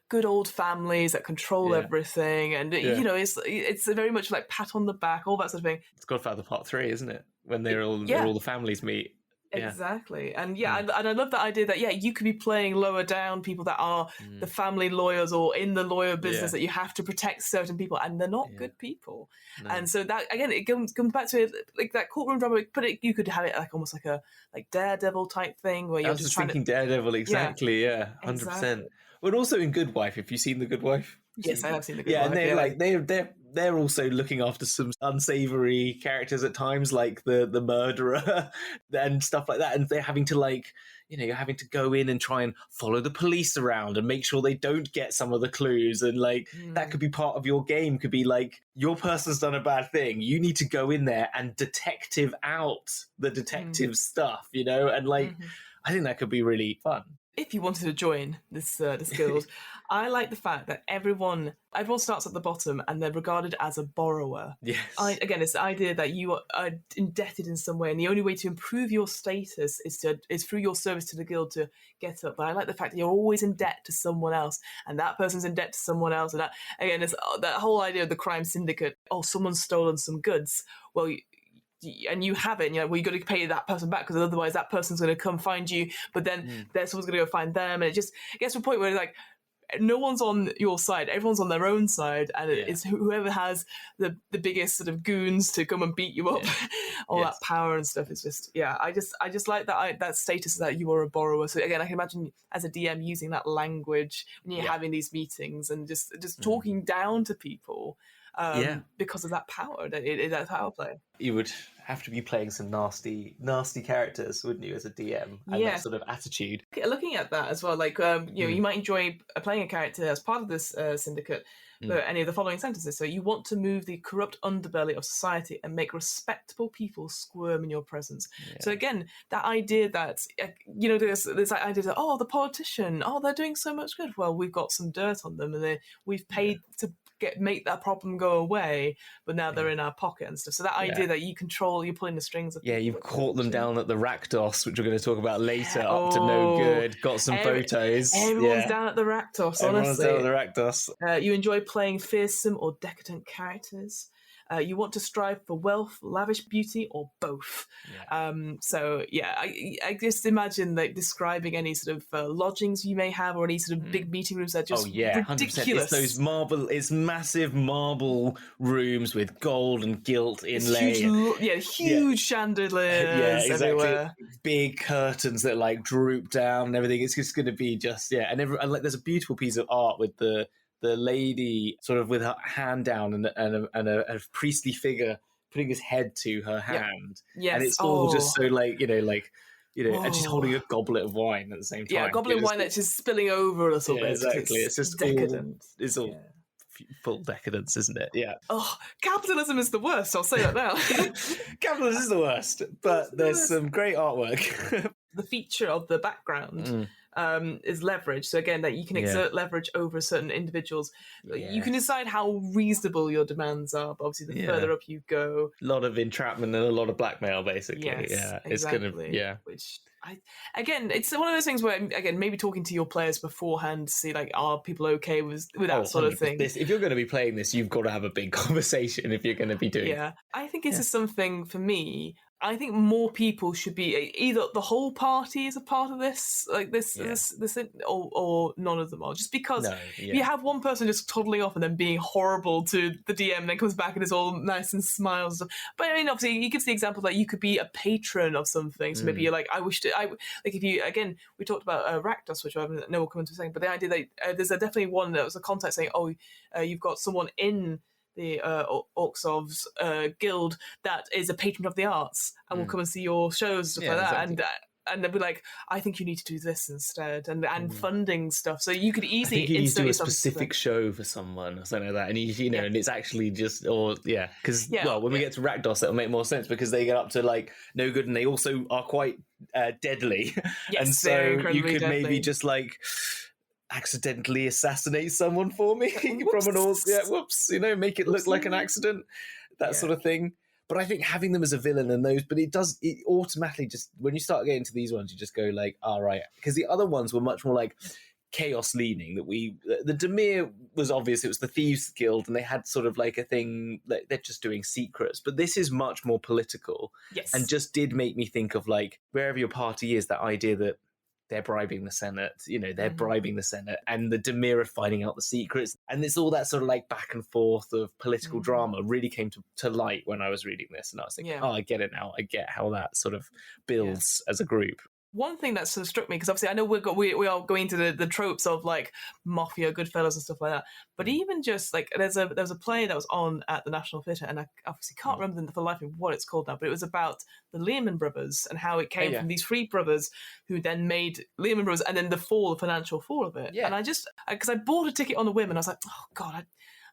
Speaker 1: good old families that control everything, and it's very much like pat on the back, all that sort of thing.
Speaker 2: It's Godfather Part 3, isn't it? When all the families meet. Yeah.
Speaker 1: Exactly. And and I love that idea that you could be playing lower down people that are the family lawyers or in the lawyer business that you have to protect certain people, and they're not good people. No. And so that again, it comes back to like that courtroom drama. But you could have it like almost like a Daredevil type thing where you're just thinking
Speaker 2: Daredevil, exactly. 100%.
Speaker 1: Exactly.
Speaker 2: But also in Good Wife, have you seen The Good Wife?
Speaker 1: Yes, I have seen The Good Wife.
Speaker 2: And they're also looking after some unsavory characters at times, like the murderer and stuff like that. And they're having to you're having to go in and try and follow the police around and make sure they don't get some of the clues. And that could be part of your game. Could be like, your person's done a bad thing. You need to go in there and detective out the detective stuff, and I think that could be really fun.
Speaker 1: If you wanted to join this guild, I like the fact that everyone starts at the bottom and they're regarded as a borrower.
Speaker 2: Yes.
Speaker 1: It's the idea that you are indebted in some way, and the only way to improve your status is through your service to the guild to get up. But I like the fact that you're always in debt to someone else, and that person's in debt to someone else, and that again is that whole idea of the crime syndicate. Oh, someone's stolen some goods. Well, and you have it, and you're like, well, you got to pay that person back because otherwise that person's going to come find you. But then someone's going to go find them, and it just gets to a point where like no one's on your side, everyone's on their own side, and it's whoever has the biggest sort of goons to come and beat you up. All that power and stuff is just I just like that status that you are a borrower. So again, I can imagine as a DM using that language when you're having these meetings and just talking down to people. Because of that power, that power play.
Speaker 2: You would have to be playing some nasty characters, wouldn't you, as a DM, and that sort of attitude.
Speaker 1: Looking at that as well, like you might enjoy playing a character as part of this syndicate. But any of the following sentences. So you want to move the corrupt underbelly of society and make respectable people squirm in your presence. So again, that idea that there's that idea that the politician, they're doing so much good. Well, we've got some dirt on them, and we've paid to make that problem go away, but now they're in our pocket and stuff. So that idea that you control, you're pulling the strings of
Speaker 2: you've caught them down at the Rakdos, which we're going to talk about later, up to no good. Got some photos.
Speaker 1: Everyone's down at the Rakdos, honestly.
Speaker 2: Everyone's down at the Rakdos.
Speaker 1: You enjoy playing fearsome or decadent characters. You want to strive for wealth, lavish beauty, or both. I just imagine like describing any sort of lodgings you may have, or any sort of big meeting rooms that are just ridiculous.
Speaker 2: 100%. It's massive marble rooms with gold and gilt inlay.
Speaker 1: Huge chandeliers everywhere.
Speaker 2: Big curtains that like droop down and everything. It's just going to be and there's a beautiful piece of art with the lady sort of with her hand down and a priestly figure putting his head to her hand.
Speaker 1: Yes.
Speaker 2: And it's all just so and she's holding a goblet of wine at the same time.
Speaker 1: Yeah, a goblet of wine that's just spilling over a little bit.
Speaker 2: Exactly. It's just
Speaker 1: decadent.
Speaker 2: It's all full decadence, isn't it? Yeah.
Speaker 1: Oh, capitalism is the worst. I'll say that now.
Speaker 2: Capitalism is the worst, but there's some great artwork.
Speaker 1: The feature of the background is leverage. So again, that you can exert leverage over certain individuals. You can decide how reasonable your demands are, but obviously the further up you go.
Speaker 2: A lot of entrapment and a lot of blackmail, basically.
Speaker 1: Yes, exactly.
Speaker 2: It's gonna,
Speaker 1: Which it's one of those things where, again, maybe talking to your players beforehand to see, like, are people okay with that sort of thing?
Speaker 2: If you're going to be playing this, you've got to have a big conversation if you're going to be doing it.
Speaker 1: I think this is something, for me, I think more people should be either the whole party is a part of this, like this, or none of them are. Just because if you have one person just toddling off and then being horrible to the DM, and then comes back and is all nice and smiles. But I mean, obviously, he gives the example that you could be a patron of something. So maybe you're like, like if you again, we talked about Rakdos, which I know we'll come into a second. But the idea that there's definitely one that was a contact saying, you've got someone in the Orzhov's guild that is a patron of the arts and will come and see your shows and stuff like that. Exactly. And they'll be like, I think you need to do this instead, and funding stuff. So you could easily
Speaker 2: do a specific show for someone or something like that, and and it's actually just because when we get to Rakdos, it'll make more sense because they get up to like no good, and they also are quite deadly, and so you could maybe just like accidentally assassinate someone for me from an whoops, make it look like an accident, that sort of thing. But I think having them as a villain and those, but it automatically just, when you start getting to these ones, you just go like, all right. Because the other ones were much more like chaos leaning. The Dimir was obvious, it was the Thieves Guild, and they had sort of like a thing that they're just doing secrets. But this is much more political.
Speaker 1: Yes.
Speaker 2: And just did make me think of like, wherever your party is, that idea that they're bribing the Senate, they're bribing the Senate, and the Dimir are finding out the secrets. And it's all that sort of like back and forth of political drama really came to light when I was reading this. And I was thinking, I get it now. I get how that sort of builds as a group.
Speaker 1: One thing that sort of struck me, because obviously I know we are going to the tropes of like mafia, Goodfellas and stuff like that, but even just like there was a play that was on at the National Theatre, and I obviously can't remember for the life of me what it's called now, but it was about the Lehman Brothers and how it came from these three brothers who then made Lehman Brothers, and then the financial fall of it. And I just, because I bought a ticket on a whim, and I was like, oh God, I'm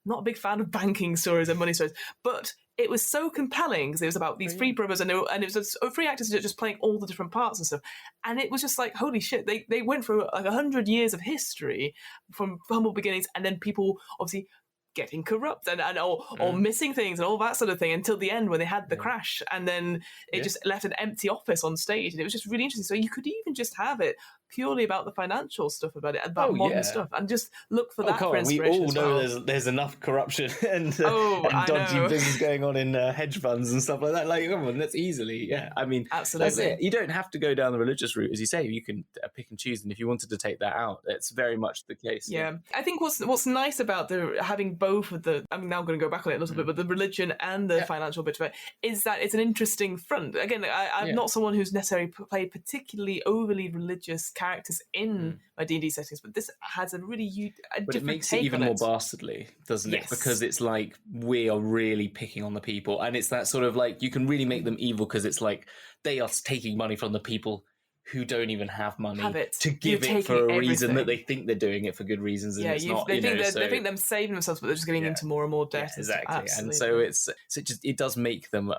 Speaker 1: not a big fan of banking stories and money stories, but it was so compelling because it was about these three brothers, and it was three actors just playing all the different parts and stuff. And it was just like, holy shit, they went through like 100 years of history from humble beginnings, and then people obviously getting corrupt or missing things and all that sort of thing until the end when they had the crash, and then it just left an empty office on stage, and it was just really interesting. So you could even just have it purely about the financial stuff about it, about modern stuff, and just look for that for inspiration.
Speaker 2: We all know there's enough corruption and dodgy business going on in hedge funds and stuff like that. Like, come on, that's easily, I mean,
Speaker 1: absolutely.
Speaker 2: That's it. You don't have to go down the religious route, as you say. You can pick and choose, and if you wanted to take that out, it's very much the case.
Speaker 1: Yeah, I think what's nice about having both of the, I'm now going to go back on it a little bit, but the religion and the financial bit of it is that it's an interesting front. Again, I'm not someone who's necessarily played particularly overly religious characters in my D&D settings, but this has a really different
Speaker 2: but it makes
Speaker 1: take
Speaker 2: it even
Speaker 1: on
Speaker 2: more bastardly, doesn't it? Because it's like we are really picking on the people, and it's that sort of like you can really make them evil because it's like they are taking money from the people who don't even have money to give it for a reason that they think they're doing it for good reasons, and it's not. They
Speaker 1: think they're saving themselves, but they're just getting into more and more debt.
Speaker 2: Exactly, and so it does make them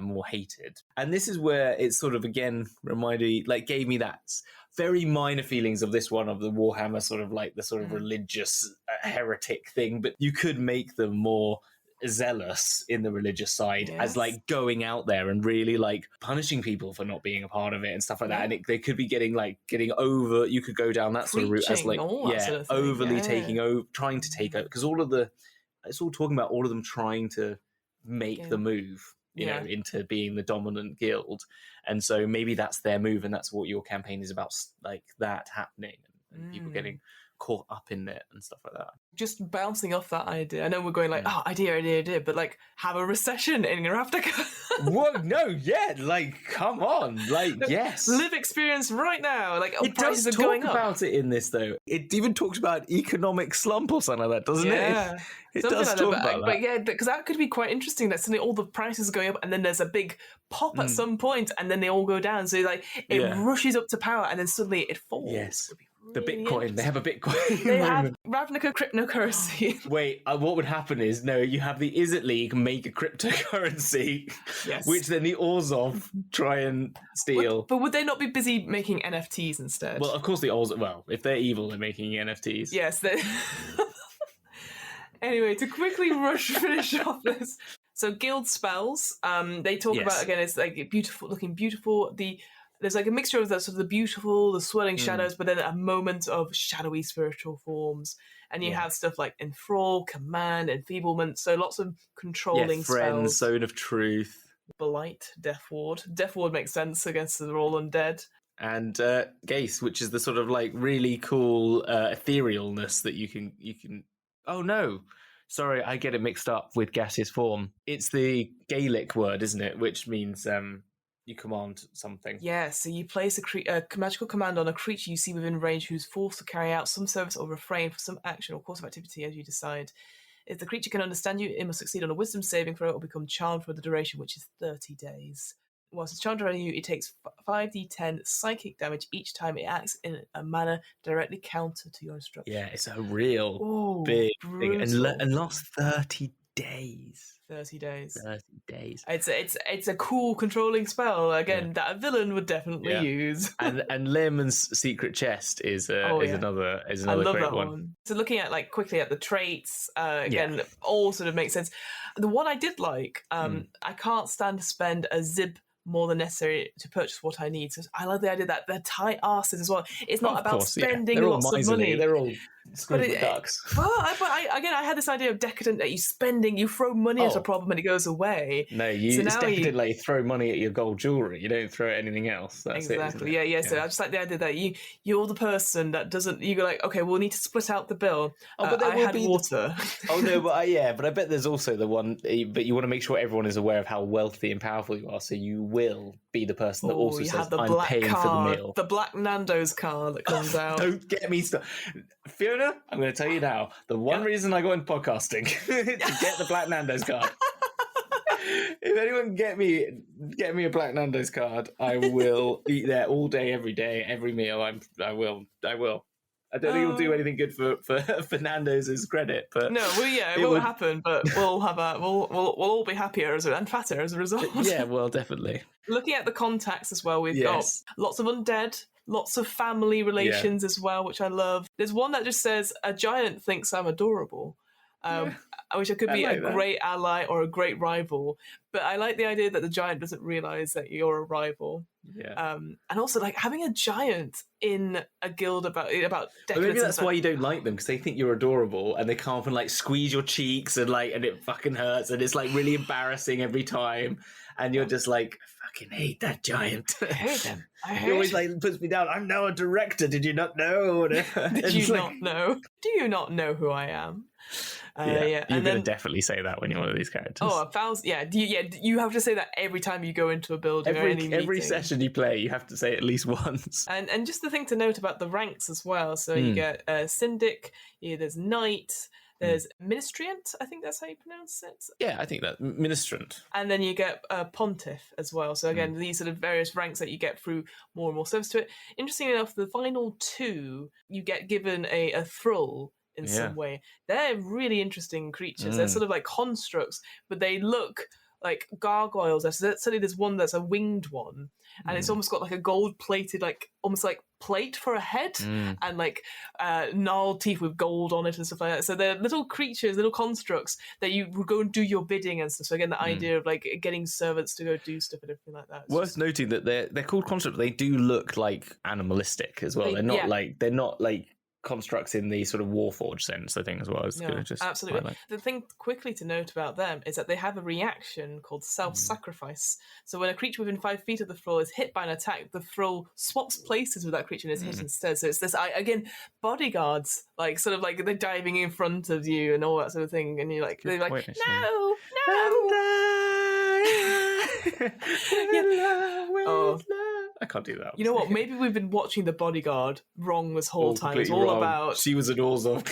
Speaker 2: more hated. And this is where it sort of again gave me that very minor feelings of this one of the Warhammer sort of like the sort of religious heretic thing, but you could make them more zealous in the religious side as like going out there and really like punishing people for not being a part of it and stuff like that, and they could be getting over, you could go down that sort of route as like sort of overly taking over, trying to take over, because it's all talking about all of them trying to make the move into being the dominant guild, and so maybe that's their move, and that's what your campaign is about, like that happening and people getting caught up in it and stuff like that.
Speaker 1: Just bouncing off that idea, I know we're going like, idea, but like have a recession in Ravnica.
Speaker 2: Whoa, no, come on, yes.
Speaker 1: Live experience right now. Like,
Speaker 2: it
Speaker 1: prices
Speaker 2: does
Speaker 1: are going
Speaker 2: talk
Speaker 1: up.
Speaker 2: about it in this, though. It even talks about economic slump or something like that, doesn't it? It does
Speaker 1: like
Speaker 2: talk
Speaker 1: that,
Speaker 2: about that.
Speaker 1: But yeah, because that could be quite interesting, that suddenly all the prices are going up and then there's a big pop at some point and then they all go down. So like it rushes up to power and then suddenly it falls.
Speaker 2: Yes. The Bitcoin. They have a Bitcoin.
Speaker 1: They have Ravnica cryptocurrency.
Speaker 2: Wait, what would happen is, you have the Izzet League make a cryptocurrency, which then the Orzhov try and steal.
Speaker 1: But would they not be busy making NFTs instead?
Speaker 2: Well, of course the Orzhov, if they're evil, they're making NFTs.
Speaker 1: Yes. Anyway, to quickly finish off this. So guild spells, they talk about, again, it's like looking beautiful. There's like a mixture of the sort of the beautiful, the swirling shadows, but then a moment of shadowy spiritual forms. And you have stuff like enthrall, command, enfeeblement. So lots of controlling
Speaker 2: friends,
Speaker 1: spells.
Speaker 2: zone of truth.
Speaker 1: Blight, Death Ward. Death Ward makes sense, I guess, they're all undead.
Speaker 2: And Gaze, which is the sort of like really cool etherealness that you can. Oh no, sorry, I get it mixed up with gaseous form. It's the Gaelic word, isn't it? Which means you command something.
Speaker 1: Yeah, so you place a magical command on a creature you see within range who's forced to carry out some service or refrain from some action or course of activity as you decide. If the creature can understand you, it must succeed on a wisdom saving throw or become charmed for the duration, which is 30 days. Whilst it's charmed around you, it takes 5d10 psychic damage each time it acts in a manner directly counter to your instruction.
Speaker 2: Yeah, it's a real big thing. And lasts 30 days.
Speaker 1: 30 days.
Speaker 2: 30 days.
Speaker 1: It's a cool controlling spell, again, that a villain would definitely use.
Speaker 2: and Lehrman's Secret Chest is another
Speaker 1: I love
Speaker 2: great
Speaker 1: that one. So looking at quickly at the traits, again, all sort of makes sense. The one I did like, I can't stand to spend a zib more than necessary to purchase what I need. So I like the idea that they're tight asses as well. It's not about spending lots of money.
Speaker 2: They're all screwed ducks.
Speaker 1: But I had this idea of decadent that you throw money at a problem and it goes away.
Speaker 2: No, it's decadent like you throw money at your gold jewellery. You don't throw at anything else. That's
Speaker 1: exactly. Yeah. So I just like the idea that you're the person that doesn't. You go like, okay, we'll need to split out the bill.
Speaker 2: But there will be
Speaker 1: water.
Speaker 2: But I bet there's also the one. But you want to make sure everyone is aware of how wealthy and powerful you are. So you will be the person that also says, "I'm paying for the meal."
Speaker 1: The black Nando's card that comes out.
Speaker 2: Don't get me started, Fiona. I'm going to tell you now. The one reason I got into podcasting to get the black Nando's card. If anyone get me a black Nando's card, I will eat there all day, every day, every meal. I will. I don't think it'll do anything good for Nando's credit, but
Speaker 1: no, it won't happen. But we'll all be happier and fatter as a result.
Speaker 2: Yeah, well, definitely.
Speaker 1: Looking at the contacts as well, we've got lots of undead, lots of family relations as well, which I love. There's one that just says, "A giant thinks I'm adorable." Which could be a great ally or a great rival, but I like the idea that the giant doesn't realize that you're a rival. And also having a giant in a guild about
Speaker 2: maybe that's why you don't like them, because they think you're adorable and they come up and squeeze your cheeks and it fucking hurts and it's really embarrassing every time, and you're just like, I fucking hate that giant.
Speaker 1: I hate them.
Speaker 2: He always puts me down. I'm now a director. Did you not know?
Speaker 1: Did you not know? Do you not know who I am?
Speaker 2: You're going to definitely say that when you're one of these characters.
Speaker 1: Oh, 1,000. You have to say that every time you go into a building or any
Speaker 2: every session you play, you have to say it at least once.
Speaker 1: And just the thing to note about the ranks as well. So you get Syndic, there's Knight, there's Ministriant, I think that's how you pronounce it.
Speaker 2: Yeah, I think that Ministrant.
Speaker 1: And then you get Pontiff as well. So again, these sort of various ranks that you get through more and more service to it. Interestingly enough, the final two, you get given a thrall in some way. They're really interesting creatures. They're sort of like constructs, but they look like gargoyles. So certainly there's one that's a winged one, and it's almost got a gold-plated, almost like plate for a head, and gnarled teeth with gold on it and stuff like that. So they're little creatures, little constructs that you would go and do your bidding and stuff. So again, the idea of getting servants to go do stuff and everything like that.
Speaker 2: Worth noting that they're called constructs, but they do look animalistic as well. They're not like constructs in the sort of Warforged sense, I think, as well.
Speaker 1: Absolutely. Highlight. The thing quickly to note about them is that they have a reaction called self-sacrifice. So when a creature within 5 feet of the thrall is hit by an attack, the thrall swaps places with that creature and is hit instead. So it's this, again, bodyguards, they're diving in front of you and all that sort of thing, and you're they're like, no!
Speaker 2: I can't do that.
Speaker 1: You know what? Maybe we've been watching The Bodyguard wrong this whole time. It's all about...
Speaker 2: She was an Orzhov.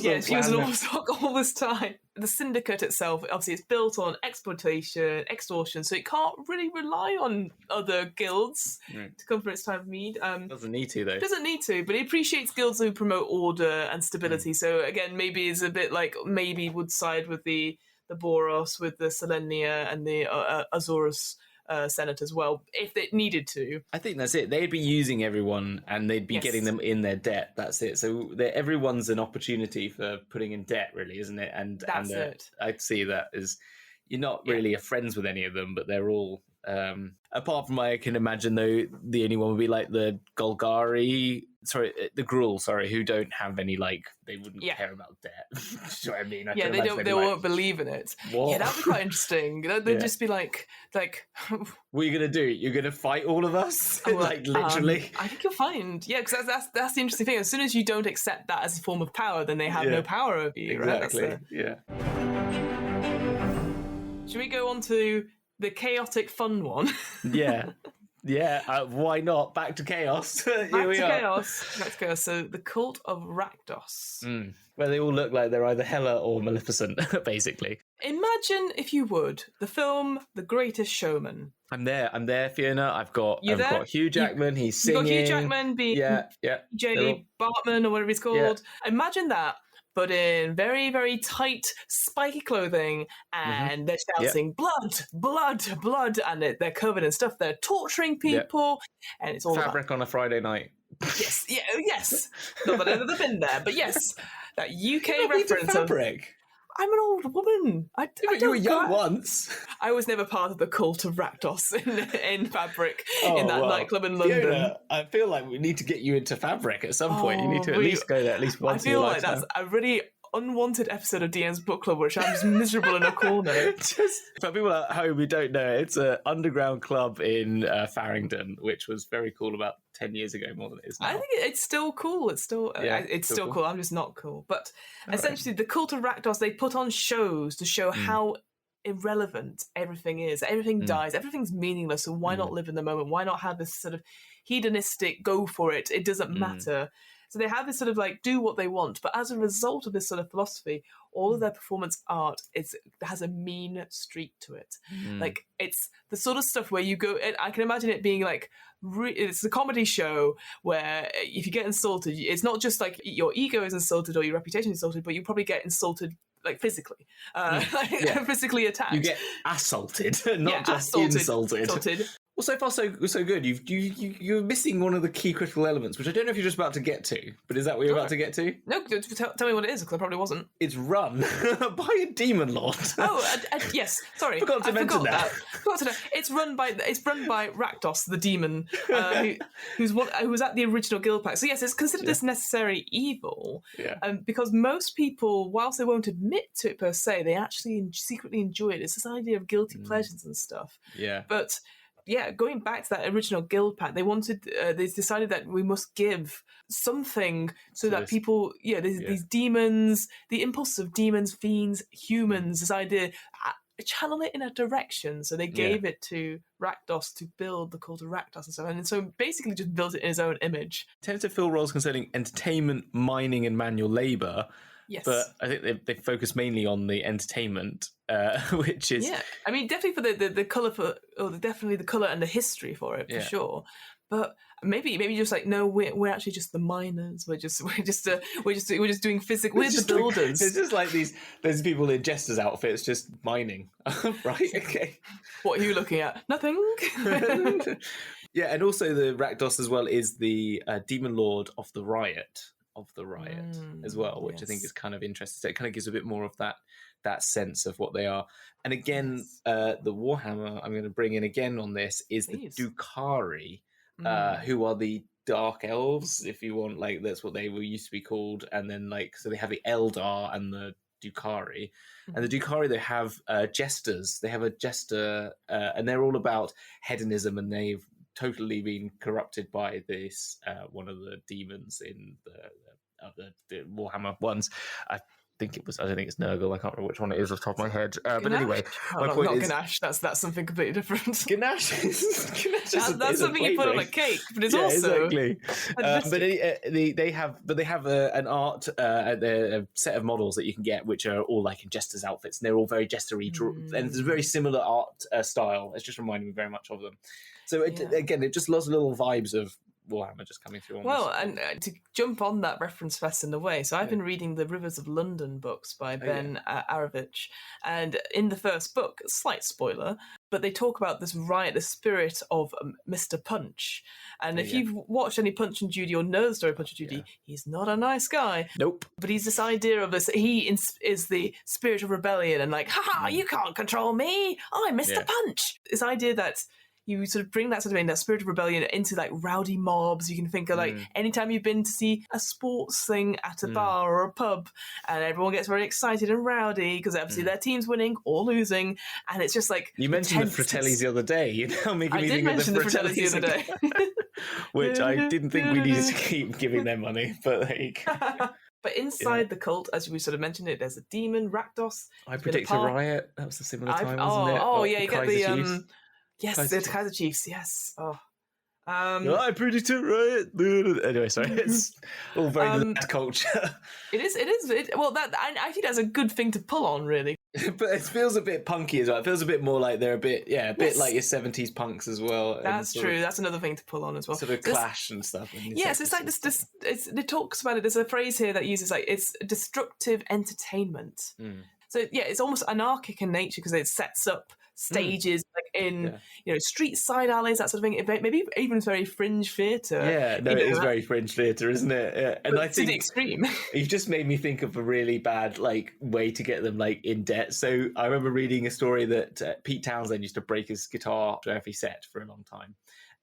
Speaker 1: Yeah, she was an Orzhov all this time. The Syndicate itself, obviously, it's built on exploitation, extortion, so it can't really rely on other guilds to come for its time of need.
Speaker 2: Doesn't need to, though.
Speaker 1: Doesn't need to, but it appreciates guilds who promote order and stability. So, again, maybe it's a bit maybe would side with the Boros, with the Selenia and the Azorus Senate as well, if it needed to.
Speaker 2: I think that's it. They'd be using everyone and they'd be getting them in their debt. That's it. So everyone's an opportunity for putting in debt, really, isn't it? And
Speaker 1: that's it.
Speaker 2: I'd see that as you're not really friends with any of them, but they're all... apart from I can imagine, though, the only one would be the Golgari the Gruul, who don't have any, like, they wouldn't care about debt. Do you know what I mean?
Speaker 1: They won't believe in it.
Speaker 2: What?
Speaker 1: Yeah, that'd be quite interesting. They'd just be like,
Speaker 2: what are you gonna do? You're gonna fight all of us? Like, literally?
Speaker 1: I think you'll find, because that's the interesting thing. As soon as you don't accept that as a form of power, then they have no power over you,
Speaker 2: exactly.
Speaker 1: Right?
Speaker 2: Yeah.
Speaker 1: Should we go on to the chaotic fun one?
Speaker 2: Yeah. Yeah, why not? Back to chaos. Here we are.
Speaker 1: Chaos. Let's go. So, the Cult of Rakdos.
Speaker 2: Where they all look like they're either Hela or Maleficent, basically.
Speaker 1: Imagine, if you would, the film The Greatest Showman.
Speaker 2: I'm there, Fiona. I've got Hugh Jackman. He's singing.
Speaker 1: You've got Hugh Jackman being J.D. Bartman or whatever he's called. Yeah. Imagine that, but in very, very tight, spiky clothing, and they're shouting, blood, blood, blood, and they're covered in stuff. They're torturing people, and it's all
Speaker 2: fabric on a Friday night.
Speaker 1: Yes. Not that I've ever been there, but yes, that UK reference of
Speaker 2: fabric.
Speaker 1: I'm an old woman.
Speaker 2: You were young once.
Speaker 1: I was never part of the Cult of Rakdos in fabric in that nightclub in London.
Speaker 2: Fiona, I feel like we need to get you into fabric at some point. You need to at least go there at least once in your lifetime.
Speaker 1: I feel like that's a really unwanted episode of DM's book club where I'm just miserable in a corner.
Speaker 2: Just for people at home who don't know, it's an underground club in Farringdon, which was very cool about 10 years ago, more than it is now.
Speaker 1: I think it's still cool. It's still cool. I'm just not cool. But essentially, the Cult of Rakdos, they put on shows to show how irrelevant everything is. Everything dies. Everything's meaningless. So why not live in the moment? Why not have this sort of hedonistic go for it? It doesn't matter. So they have this sort of like do what they want, but as a result of this sort of philosophy, all of their performance art has a mean streak to it. Like it's the sort of stuff where you go. I can imagine it being like it's a comedy show where if you get insulted, it's not just like your ego is insulted or your reputation is insulted, but you probably get insulted like physically, physically attacked.
Speaker 2: You get assaulted, not just insulted. Well, so far so good. You're missing one of the key critical elements, which I don't know if you're just about to get to, but is that what you're about to get to?
Speaker 1: No, tell me what it is, because I probably wasn't.
Speaker 2: It's run by a demon lord.
Speaker 1: Yes. Sorry,
Speaker 2: Forgot to mention that.
Speaker 1: It's run by Rakdos, the demon, who's at the original guild pact. So yes, it's considered this necessary evil, because most people, whilst they won't admit to it per se, they actually secretly enjoy it. It's this idea of guilty pleasures and stuff.
Speaker 2: Yeah,
Speaker 1: but. Yeah, going back to that original guild pact, they decided that we must give something so that people, these demons, the impulses of demons, fiends, humans, this idea, channel it in a direction. So they gave it to Rakdos to build the Cult of Rakdos and stuff. And so basically just built it in his own image.
Speaker 2: Tended to fill roles concerning entertainment, mining, and manual labour.
Speaker 1: Yes.
Speaker 2: But I think they focus mainly on the entertainment, which is
Speaker 1: I mean, definitely for the colour definitely the colour and the history for it for sure. But maybe just like no, we're actually just the miners. We're just doing physical. We're the builders.
Speaker 2: It's just like there's people in jesters outfits just mining, right? Okay.
Speaker 1: What are you looking at? Nothing.
Speaker 2: Yeah, and also the Rakdos as well is the demon lord of the riot. As well, which I think is kind of interesting. So it kind of gives a bit more of that sense of what they are. And again, the Warhammer I'm going to bring in again on this is the Drukhari, who are the Dark Elves, if you want. Like that's what they were used to be called. And then so they have the Eldar and the Drukhari. And the Drukhari, they have jesters. They have a jester, and they're all about hedonism, and they've totally been corrupted by this one of the demons in the Warhammer ones. I don't think it's Nurgle. I can't remember which one it is off the top of my head. But anyway, my point is
Speaker 1: Ganache. That's something completely different.
Speaker 2: Ganache
Speaker 1: that's something you put on a cake, but it's also
Speaker 2: exactly. But they have an art, a set of models that you can get, which are all like in jesters' outfits, and they're all very jestery, and there's a very similar art style. It's just reminding me very much of them. So again, it just lots of little vibes of Warhammer just coming through.
Speaker 1: Well, and to jump on that reference fest in a way, so I've been reading the Rivers of London books by Ben Arovich, and in the first book, slight spoiler, but they talk about this riot, the spirit of Mr. Punch. And if you've watched any Punch and Judy or know the story of Punch and Judy, he's not a nice guy.
Speaker 2: Nope.
Speaker 1: But he's this idea of this, he is the spirit of rebellion and like, haha, you can't control me, I'm Mr. Punch. This idea that you sort of bring that sort of in, that spirit of rebellion into like rowdy mobs. You can think of like anytime you've been to see a sports thing at a bar or a pub, and everyone gets very excited and rowdy because obviously their team's winning or losing, and it's just like
Speaker 2: you mentioned the Fratellis the other day. You know, making me think of the Fratellis
Speaker 1: the other day,
Speaker 2: which I didn't think we needed to keep giving them money, but like.
Speaker 1: But inside the cult, as we sort of mentioned it, there's a demon, Rakdos.
Speaker 2: I predict a riot. That was a similar time, wasn't it?
Speaker 1: Oh yeah, you get the
Speaker 2: Chiefs.
Speaker 1: Yes, the Kaiser Chiefs. Yes. Oh.
Speaker 2: I predict a riot. Anyway, sorry, it's all very lad culture.
Speaker 1: It is. Well, that I think that's a good thing to pull on, really.
Speaker 2: But it feels a bit punky as well. It feels a bit more like they're a bit like your 70s punks as well.
Speaker 1: That's true. That's another thing to pull on as well.
Speaker 2: Sort of Clash and stuff.
Speaker 1: Yes, it's like this. It talks about it. There's a phrase here that uses like it's destructive entertainment. So yeah, it's almost anarchic in nature because it sets up stages like in street side alleys, that sort of thing. Maybe even very fringe theatre.
Speaker 2: Yeah, no, it is very fringe theatre, isn't it? Yeah. And I think
Speaker 1: to the extreme.
Speaker 2: You've just made me think of a really bad like way to get them like in debt. So I remember reading a story that Pete Townsend used to break his guitar to every set for a long time.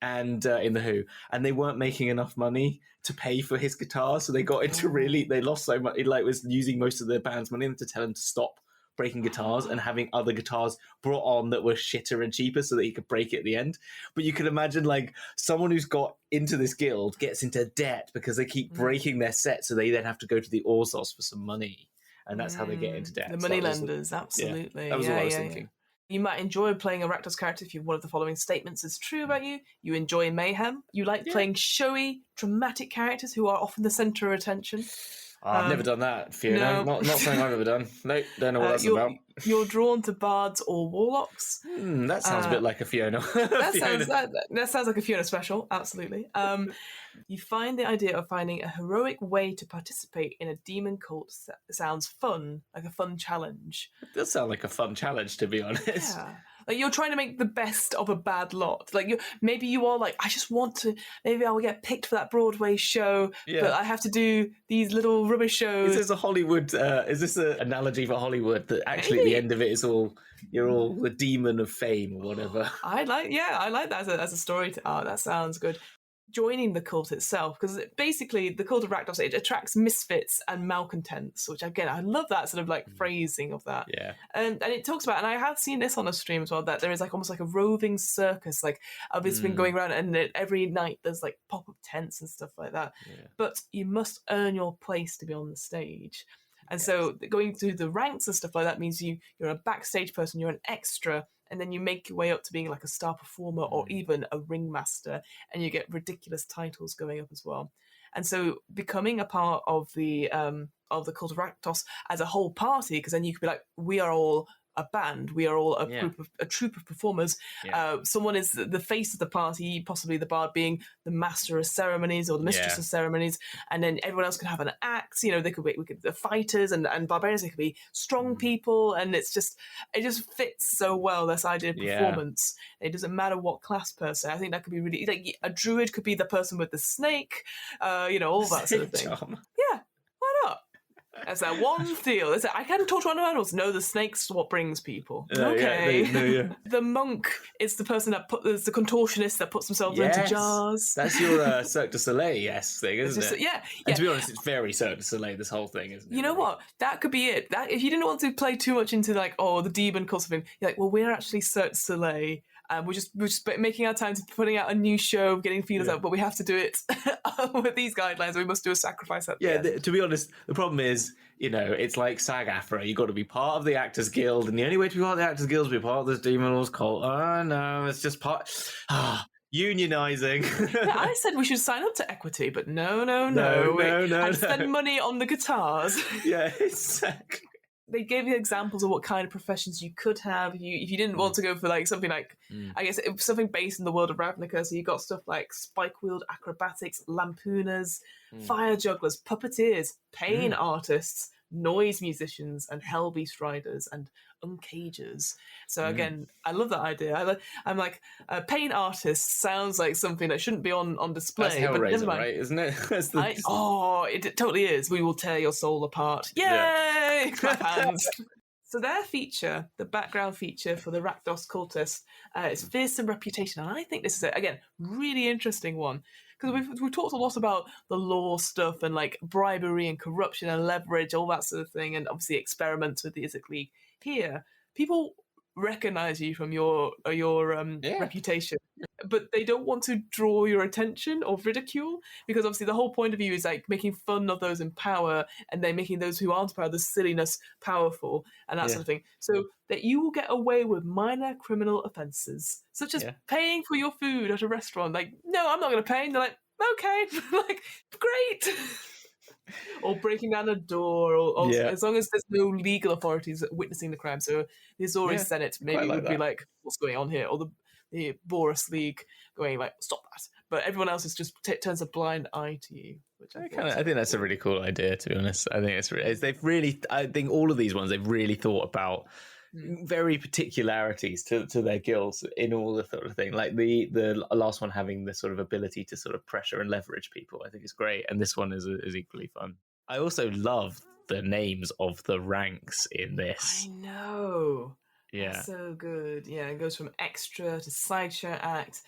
Speaker 2: And in The Who, and they weren't making enough money to pay for his guitar, so they got into they lost so much. It like was using most of the band's money to tell him to stop breaking guitars and having other guitars brought on that were shitter and cheaper so that he could break it at the end. But you can imagine like someone who's got into this guild gets into debt because they keep breaking their set, so they then have to go to the Orzhov for some money, and that's how they get into debt.
Speaker 1: The money lenders, absolutely.
Speaker 2: That was what I was thinking.
Speaker 1: You might enjoy playing a Rakdos character if one of the following statements is true about you. You enjoy mayhem. You like playing showy, dramatic characters who are often the centre of attention.
Speaker 2: I've never done that, Fiona.
Speaker 1: No.
Speaker 2: Not something I've ever done. Nope, don't know what that's about.
Speaker 1: You're drawn to bards or warlocks.
Speaker 2: That sounds a bit like a Fiona.
Speaker 1: That sounds like a Fiona special, absolutely. You find the idea of finding a heroic way to participate in a demon cult sounds fun, like a fun challenge.
Speaker 2: It does sound like a fun challenge, to be honest.
Speaker 1: Yeah. Like you're trying to make the best of a bad lot. Like maybe you are like, I just want to. Maybe I will get picked for that Broadway show, but I have to do these little rubbish shows.
Speaker 2: Is this a Hollywood? Is this an analogy for Hollywood that actually at the end of it is you're all the demon of fame or whatever?
Speaker 1: I like that as a story. That sounds good. Joining the cult itself, because basically the Cult of Rakdos, it attracts misfits and malcontents, which again I love that sort of like phrasing of that.
Speaker 2: Yeah,
Speaker 1: and it talks about, and I have seen this on a stream as well, that there is like almost like a roving circus, like it's been going around, and every night there's like pop-up tents and stuff like that. Yeah. But you must earn your place to be on the stage. And so going through the ranks and stuff like that means you're a backstage person, you're an extra, and then you make your way up to being like a star performer or even a ringmaster, and you get ridiculous titles going up as well. And so becoming a part of the Cult of Rakdos as a whole party, because then you could be like, we are all a band, we are all a troupe of performers. Someone is the face of the party, possibly the bard being the master of ceremonies or the mistress of ceremonies, and then everyone else can have an axe. They could be the fighters and barbarians. They could be strong people, and it just fits so well, this idea of performance. It doesn't matter what class per se. I think that could be really like a druid could be the person with the snake, all that sort of thing. Yeah, why not? That's that one deal. I can talk to animals. No, the snake's what brings people. Okay. The monk is the person is the contortionist that puts themselves into jars.
Speaker 2: That's your Cirque du Soleil thing, isn't it?
Speaker 1: Yeah.
Speaker 2: And to be honest, it's very Cirque du Soleil, this whole thing, isn't it?
Speaker 1: You know what? That could be it. That if you didn't want to play too much into like, the demon cult of him, you're like, well, we're actually Cirque du Soleil. We're just making our time to putting out a new show, getting feelers out, but we have to do it with these guidelines. We must do a sacrifice at the end.
Speaker 2: To be honest, the problem is, it's like SAG-AFTRA. You've got to be part of the Actors Guild, and the only way to be part of the Actors Guild is to be part of this Demon Lords cult. Oh, no, it's just part... unionising.
Speaker 1: I said we should sign up to Equity, but no. And spend money on the guitars.
Speaker 2: Yeah, exactly.
Speaker 1: They gave you examples of what kind of professions you could have if you didn't want to go for like something like I guess something based in the world of Ravnica. So you got stuff like spike wheeled acrobatics, lampooners, fire jugglers, puppeteers, pain artists, noise musicians, and hellbeast riders and uncagers. So again, I love that idea. I'm like pain artist sounds like something that shouldn't be on display.
Speaker 2: That's Hellraiser, right? Isn't it?
Speaker 1: It totally is. We will tear your soul apart. Yay!
Speaker 2: Yeah.
Speaker 1: Clap hands. So their feature, the background feature for the Rakdos cultist, is fearsome reputation. And I think this is, again, really interesting one. Because we've talked a lot about the law stuff and like bribery and corruption and leverage, all that sort of thing, and obviously experiments with the Izzet League. Here, people recognize you from your reputation, but they don't want to draw your attention or ridicule, because obviously the whole point of you is like making fun of those in power and then making those who aren't in power, the silliness, powerful and that sort of thing, so that you will get away with minor criminal offences such as paying for your food at a restaurant. Like, no, I'm not going to pay. And they're like, okay, like, great. Or breaking down a door, or as long as there's no legal authorities witnessing the crime. So the Azori Senate maybe would be like, what's going on here? Or the Boros League going like, stop that. But everyone else is just turns a blind eye to you. Which I
Speaker 2: think that's a really cool idea, to be honest. I think I think all of these ones, they've really thought about very particularities to their guilds in all the sort of thing. Like the last one having the sort of ability to sort of pressure and leverage people, I think is great. And this one is equally fun. I also love the names of the ranks in this.
Speaker 1: I know.
Speaker 2: Yeah.
Speaker 1: That's so good. Yeah, it goes from extra to sideshow act,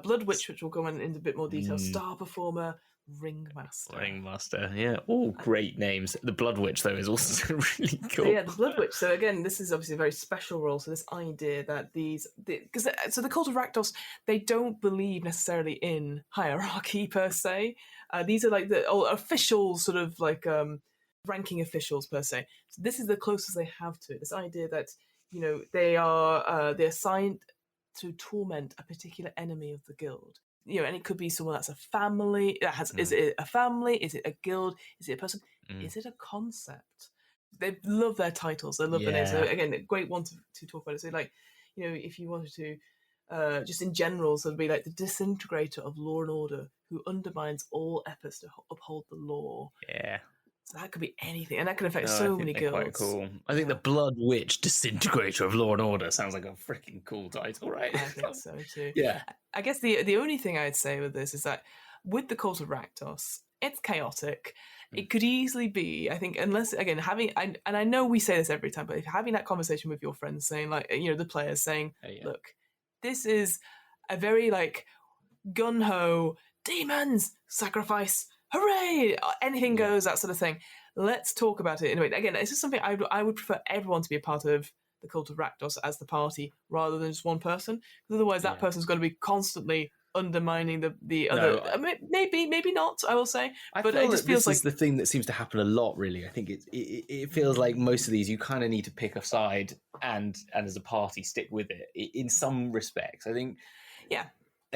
Speaker 1: Blood Witch, which we'll go into a bit more detail, star performer, Ringmaster.
Speaker 2: Yeah, all great names. The Blood Witch, though, is also really cool.
Speaker 1: So, yeah, the Blood Witch. So again, this is obviously a very special role. So this idea that so the Cult of Rakdos, they don't believe necessarily in hierarchy per se. These are like the official sort of like ranking officials per se. So this is the closest they have to it. This idea that they're assigned to torment a particular enemy of the guild. And it could be someone that's a family. Is it a family? Is it a guild? Is it a person? Is it a concept? They love their titles. They love their names. So again, a great one to talk about it. So like, if you wanted to, just in general, so it'd be like the disintegrator of law and order who undermines all efforts to uphold the law.
Speaker 2: Yeah.
Speaker 1: So that could be anything, and that can affect so many guilds.
Speaker 2: Quite cool. I think the Blood Witch Disintegrator of Law and Order sounds like a freaking cool title, right?
Speaker 1: I think so too.
Speaker 2: Yeah.
Speaker 1: I guess the only thing I'd say with this is that with the Cult of Rakdos, it's chaotic. It could easily be, I think, unless again and I know we say this every time, but if having that conversation with your friends, saying like, the players saying, look, this is a very like gun ho, demons, sacrifice. Hooray! Anything goes, that sort of thing. Let's talk about it. Anyway, again, it's just something I would prefer everyone to be a part of the Cult of Rakdos as the party rather than just one person. Because otherwise, that person's going to be constantly undermining the other. Maybe not, I will say. But it just feels like
Speaker 2: this is the thing that seems to happen a lot, really. I think it feels like most of these, you kind of need to pick a side and as a party stick with it in some respects. I think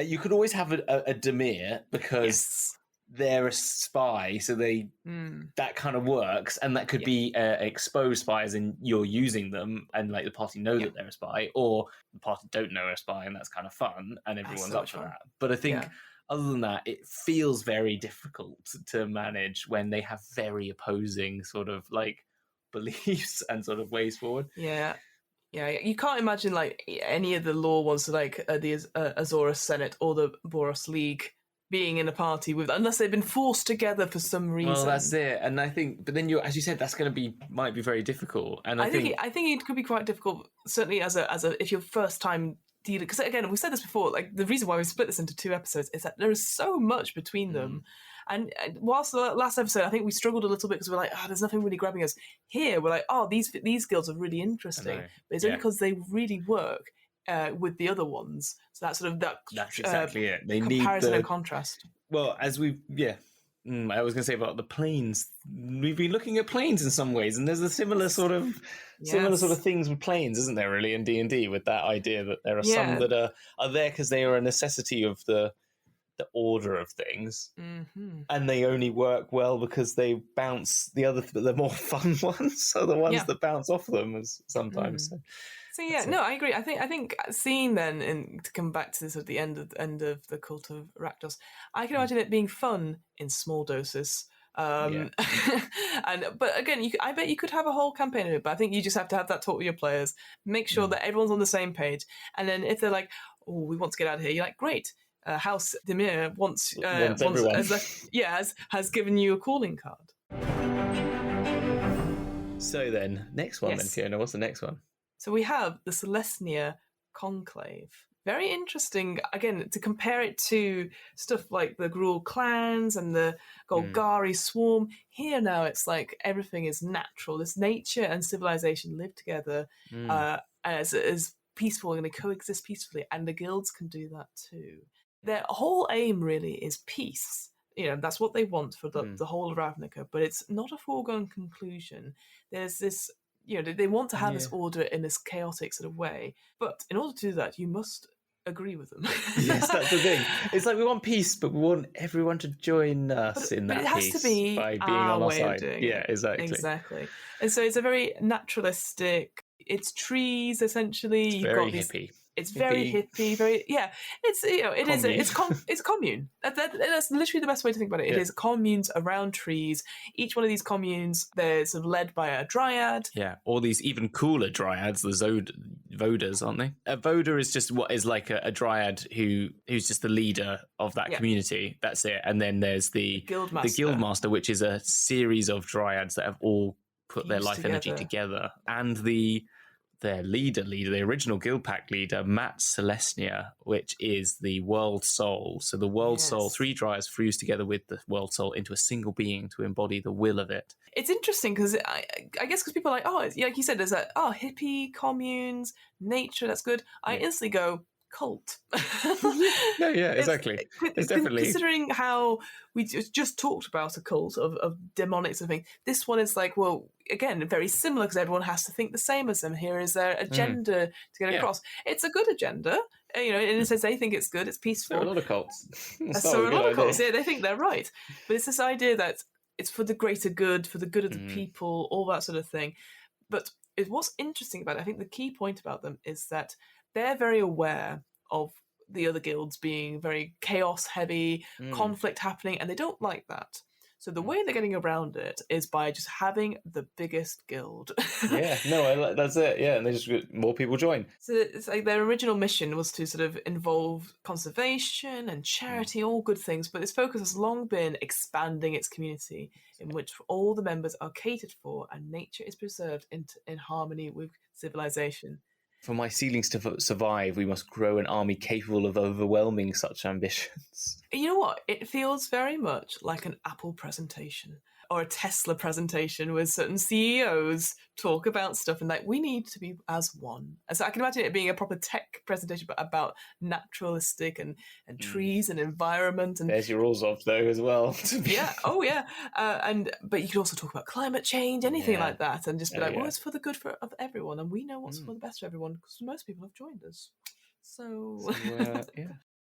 Speaker 2: you could always have a Demir because they're a spy, so that kind of works, and that could be exposed spy, as in you're using them, and like the party know that they're a spy, or the party don't know a spy, and that's kind of fun, and everyone's up for that. But I think other than that, it feels very difficult to manage when they have very opposing sort of like beliefs and sort of ways forward.
Speaker 1: Yeah, you can't imagine like any of the law ones, like the Azora Senate or the Boros League being in a party with, unless they've been forced together for some reason.
Speaker 2: Well, that's it. And I think, but then as you said, that's going to might be very difficult. And I think
Speaker 1: it could be quite difficult, certainly as a if you're first time dealer. Because again, we said this before. Like the reason why we split this into 2 episodes is that there is so much between them. And whilst the last episode, I think we struggled a little bit because we're like, there's nothing really grabbing us. Here, we're like, these guilds are really interesting, but it's only because they really work. With the other ones, so that's
Speaker 2: exactly it. They
Speaker 1: comparison
Speaker 2: need
Speaker 1: and contrast.
Speaker 2: Well, as I was going to say about the planes. We've been looking at planes in some ways, and there's a similar sort of things with planes, isn't there? Really, in D&D, with that idea that there are some that are there because they are a necessity of the order of things, and they only work well because they bounce the more fun ones, so the ones that bounce off them sometimes.
Speaker 1: So I agree. I think seeing then, and to come back to this at the end of the Cult of Rakdos, I can imagine it being fun in small doses. But again, I bet you could have a whole campaign of it. But I think you just have to have that talk with your players, make sure that everyone's on the same page, and then if they're like, "Oh, we want to get out of here," you're like, "Great." House Demir has given you a calling card.
Speaker 2: So then, next one then,
Speaker 1: Yes.
Speaker 2: Fiona, what's the next one?
Speaker 1: So we have the Celestia Conclave. Very interesting, again, to compare it to stuff like the Gruul clans and the Golgari swarm. Here now it's like everything is natural. This nature and civilization live together as peaceful, and they coexist peacefully, and the guilds can do that too. Their whole aim really is peace. That's what they want for the whole of Ravnica, but it's not a foregone conclusion. There's this, they want to have this order in this chaotic sort of way, but in order to do that, you must agree with them.
Speaker 2: Yes, that's the thing. It's like we want peace, but we want everyone to join us in that peace. It has to be by being on our side. Yeah,
Speaker 1: exactly. And so it's a very naturalistic. It's trees essentially.
Speaker 2: It's very hippie.
Speaker 1: It's very hippie, very It's it's commune. That's literally the best way to think about it. It is communes around trees. Each one of these communes, they're sort of led by a dryad.
Speaker 2: Yeah, or these even cooler dryads, the Voders, aren't they? A Voder is just what is like a dryad who's just the leader of that community. That's it. And then there's the Guildmaster, which is a series of dryads that have all put their life energy together, and their leader, the original Guild Pack leader, Matt Celestia, which is the World Soul. So the World Soul, 3 dryads fused together with the World Soul into a single being to embody the will of it.
Speaker 1: It's interesting because I guess because people are like, like you said, there's hippie, communes, nature, that's good. I instantly go, cult.
Speaker 2: No, exactly. It's definitely,
Speaker 1: considering how we just talked about a cult of demonic sort of thing. This one is like, well, again, very similar because everyone has to think the same as them. Here is their agenda to get across. It's a good agenda. In a sense, they think it's good. It's peaceful.
Speaker 2: There are a lot of cults.
Speaker 1: Yeah, they think they're right. But it's this idea that it's for the greater good, for the good of the people, all that sort of thing. But what's interesting about it, I think the key point about them is that they're very aware of the other guilds being very chaos heavy, conflict happening, and they don't like that. So the way they're getting around it is by just having the biggest guild.
Speaker 2: That's it. Yeah, and they just more people join.
Speaker 1: So it's like their original mission was to sort of involve conservation and charity, all good things, but its focus has long been expanding its community, in which all the members are catered for and nature is preserved in harmony with civilization.
Speaker 2: For my seedlings to survive, we must grow an army capable of overwhelming such ambitions.
Speaker 1: You know what? It feels very much like an Apple presentation or a Tesla presentation where certain CEOs talk about stuff and like, we need to be as one. And so I can imagine it being a proper tech presentation, but about naturalistic and trees and environment. And
Speaker 2: there's your Orzhov though as well.
Speaker 1: But you could also talk about climate change, anything like that, and just be well, it's for the good of everyone, and we know what's for the best for everyone because most people have joined us. So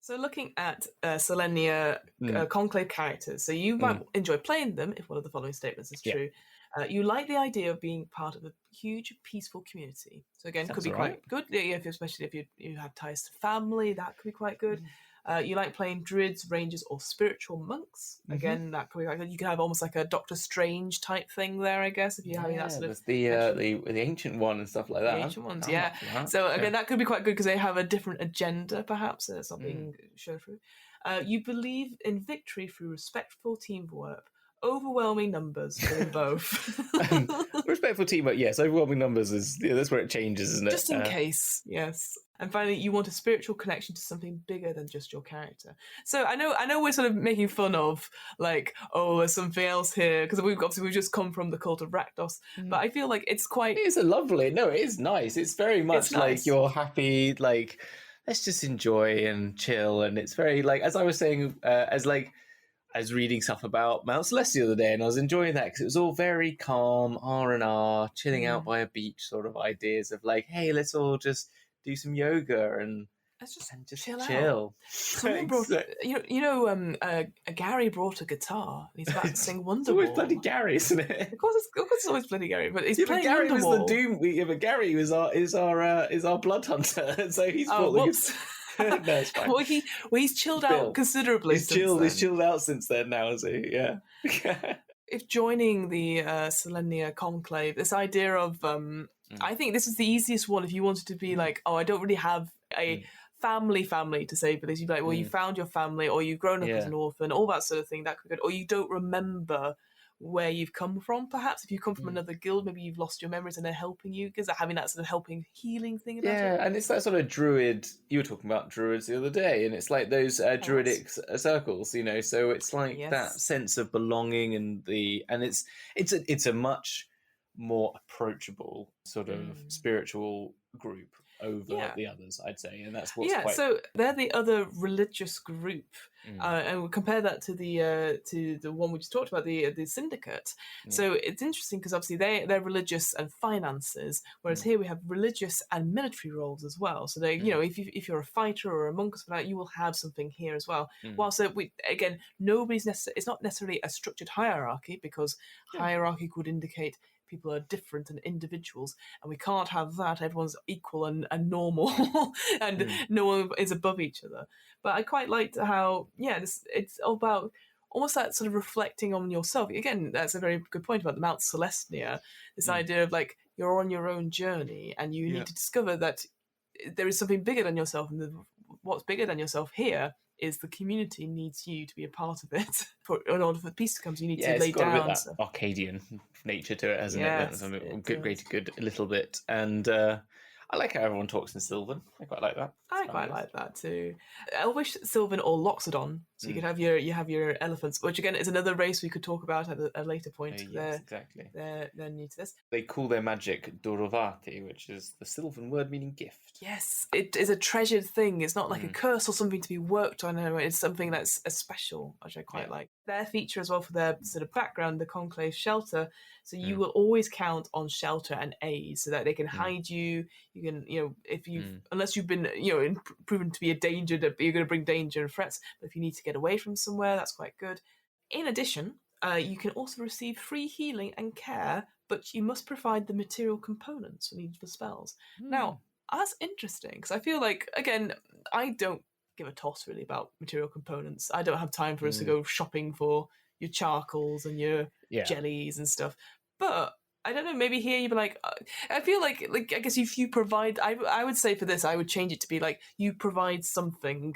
Speaker 1: So looking at Selenia Conclave characters, so you might enjoy playing them if one of the following statements is true. You like the idea of being part of a huge, peaceful community. So again, could be quite good, especially if you have ties to family, that could be quite good. You like playing druids, rangers, or spiritual monks. Again, that could be quite good. You can have almost like a Doctor Strange type thing there, I guess, if you're having that sort of...
Speaker 2: the ancient one and stuff like that.
Speaker 1: The ancient ones, So again, that could be quite good because they have a different agenda, perhaps, and it's not being shown through. You believe in victory through respectful teamwork. Overwhelming numbers in both.
Speaker 2: Respectful teamwork, yes. Overwhelming numbers is that's where it changes, isn't it?
Speaker 1: Just in case, yes. And finally, you want a spiritual connection to something bigger than just your character. So I know we're sort of making fun of like, there's something else here because we've just come from the Cult of Rakdos, but I feel like it's quite.
Speaker 2: It is it is nice. It's very much like you're happy, like let's just enjoy and chill, and it's very like as I was saying, I was reading stuff about Mount Celeste the other day, and I was enjoying that because it was all very calm, R&R, chilling out by a beach sort of ideas of like, hey, let's all just do some yoga and just chill.
Speaker 1: Someone brought, Gary brought a guitar and he's about to sing Wonderwall.
Speaker 2: It's always bloody Gary, isn't it?
Speaker 1: Of course it's always bloody Gary, but he's playing
Speaker 2: Gary
Speaker 1: Wonderwall.
Speaker 2: Was the Doom. But Gary is our blood hunter, so he's
Speaker 1: whoops.
Speaker 2: No, it's fine.
Speaker 1: He's chilled out considerably. He's
Speaker 2: chilled out since then now, is he? Yeah.
Speaker 1: If joining the Selenia Conclave, this idea of I think this is the easiest one if you wanted to be like, I don't really have a family to say, but you'd be like, well, you found your family, or you've grown up as an orphan, all that sort of thing. That could be good. Or you don't remember where you've come from, perhaps. If you come from another guild, maybe you've lost your memories and they're helping you, because they're having that sort of helping healing thing about it.
Speaker 2: Yeah, and it's that sort of druid, you were talking about druids the other day, and it's like those druidic circles, you know, so it's like that sense of belonging and it's a much more approachable sort of spiritual group over the others, I'd say, and that's what's
Speaker 1: so they're the other religious group, and we'll compare that to the one we just talked about, the syndicate. So it's interesting because obviously they're religious and finances, whereas here we have religious and military roles as well. So they, you know, if you're a fighter or a monk or something like that, you will have something here as well. Whilst it's not necessarily a structured hierarchy, because hierarchy could indicate people are different and individuals, and we can't have that. Everyone's equal and normal, and no one is above each other. But I quite liked how, it's all about almost that sort of reflecting on yourself. Again, that's a very good point about the Mount Celestia, this idea of like, you're on your own journey and you need to discover that there is something bigger than yourself, and what's bigger than yourself here is the community needs you to be a part of it. In order for peace to come, so you need to lay down.
Speaker 2: Got a bit that Arcadian nature to it, hasn't it? That's a little bit. And I like how everyone talks in Sylvan. I quite like that.
Speaker 1: I quite like that too. Elvish, Sylvan, or Loxodon. So you could have your elephants, which again is another race we could talk about at a later point.
Speaker 2: Exactly.
Speaker 1: They're new to this.
Speaker 2: They call their magic Dorovati, which is the Sylvan word meaning gift.
Speaker 1: Yes, it is a treasured thing. It's not like a curse or something to be worked on. It's something that's a special, which I quite like. Their feature as well for their sort of background, the Conclave shelter. So you will always count on shelter and aid, so that they can hide you. You can, if you've, unless you've been, proven to be a danger, that you're going to bring danger and threats. But if you need to get away from somewhere, that's quite good. In addition, you can also receive free healing and care, but you must provide the material components needed for spells. Now, that's interesting, because I feel like, again, I don't give a toss really about material components. I don't have time for us to go shopping for your charcoals and your jellies and stuff. But I don't know, maybe here you'd be like, I feel like I guess if you provide, I would say for this, I would change it to be like, you provide something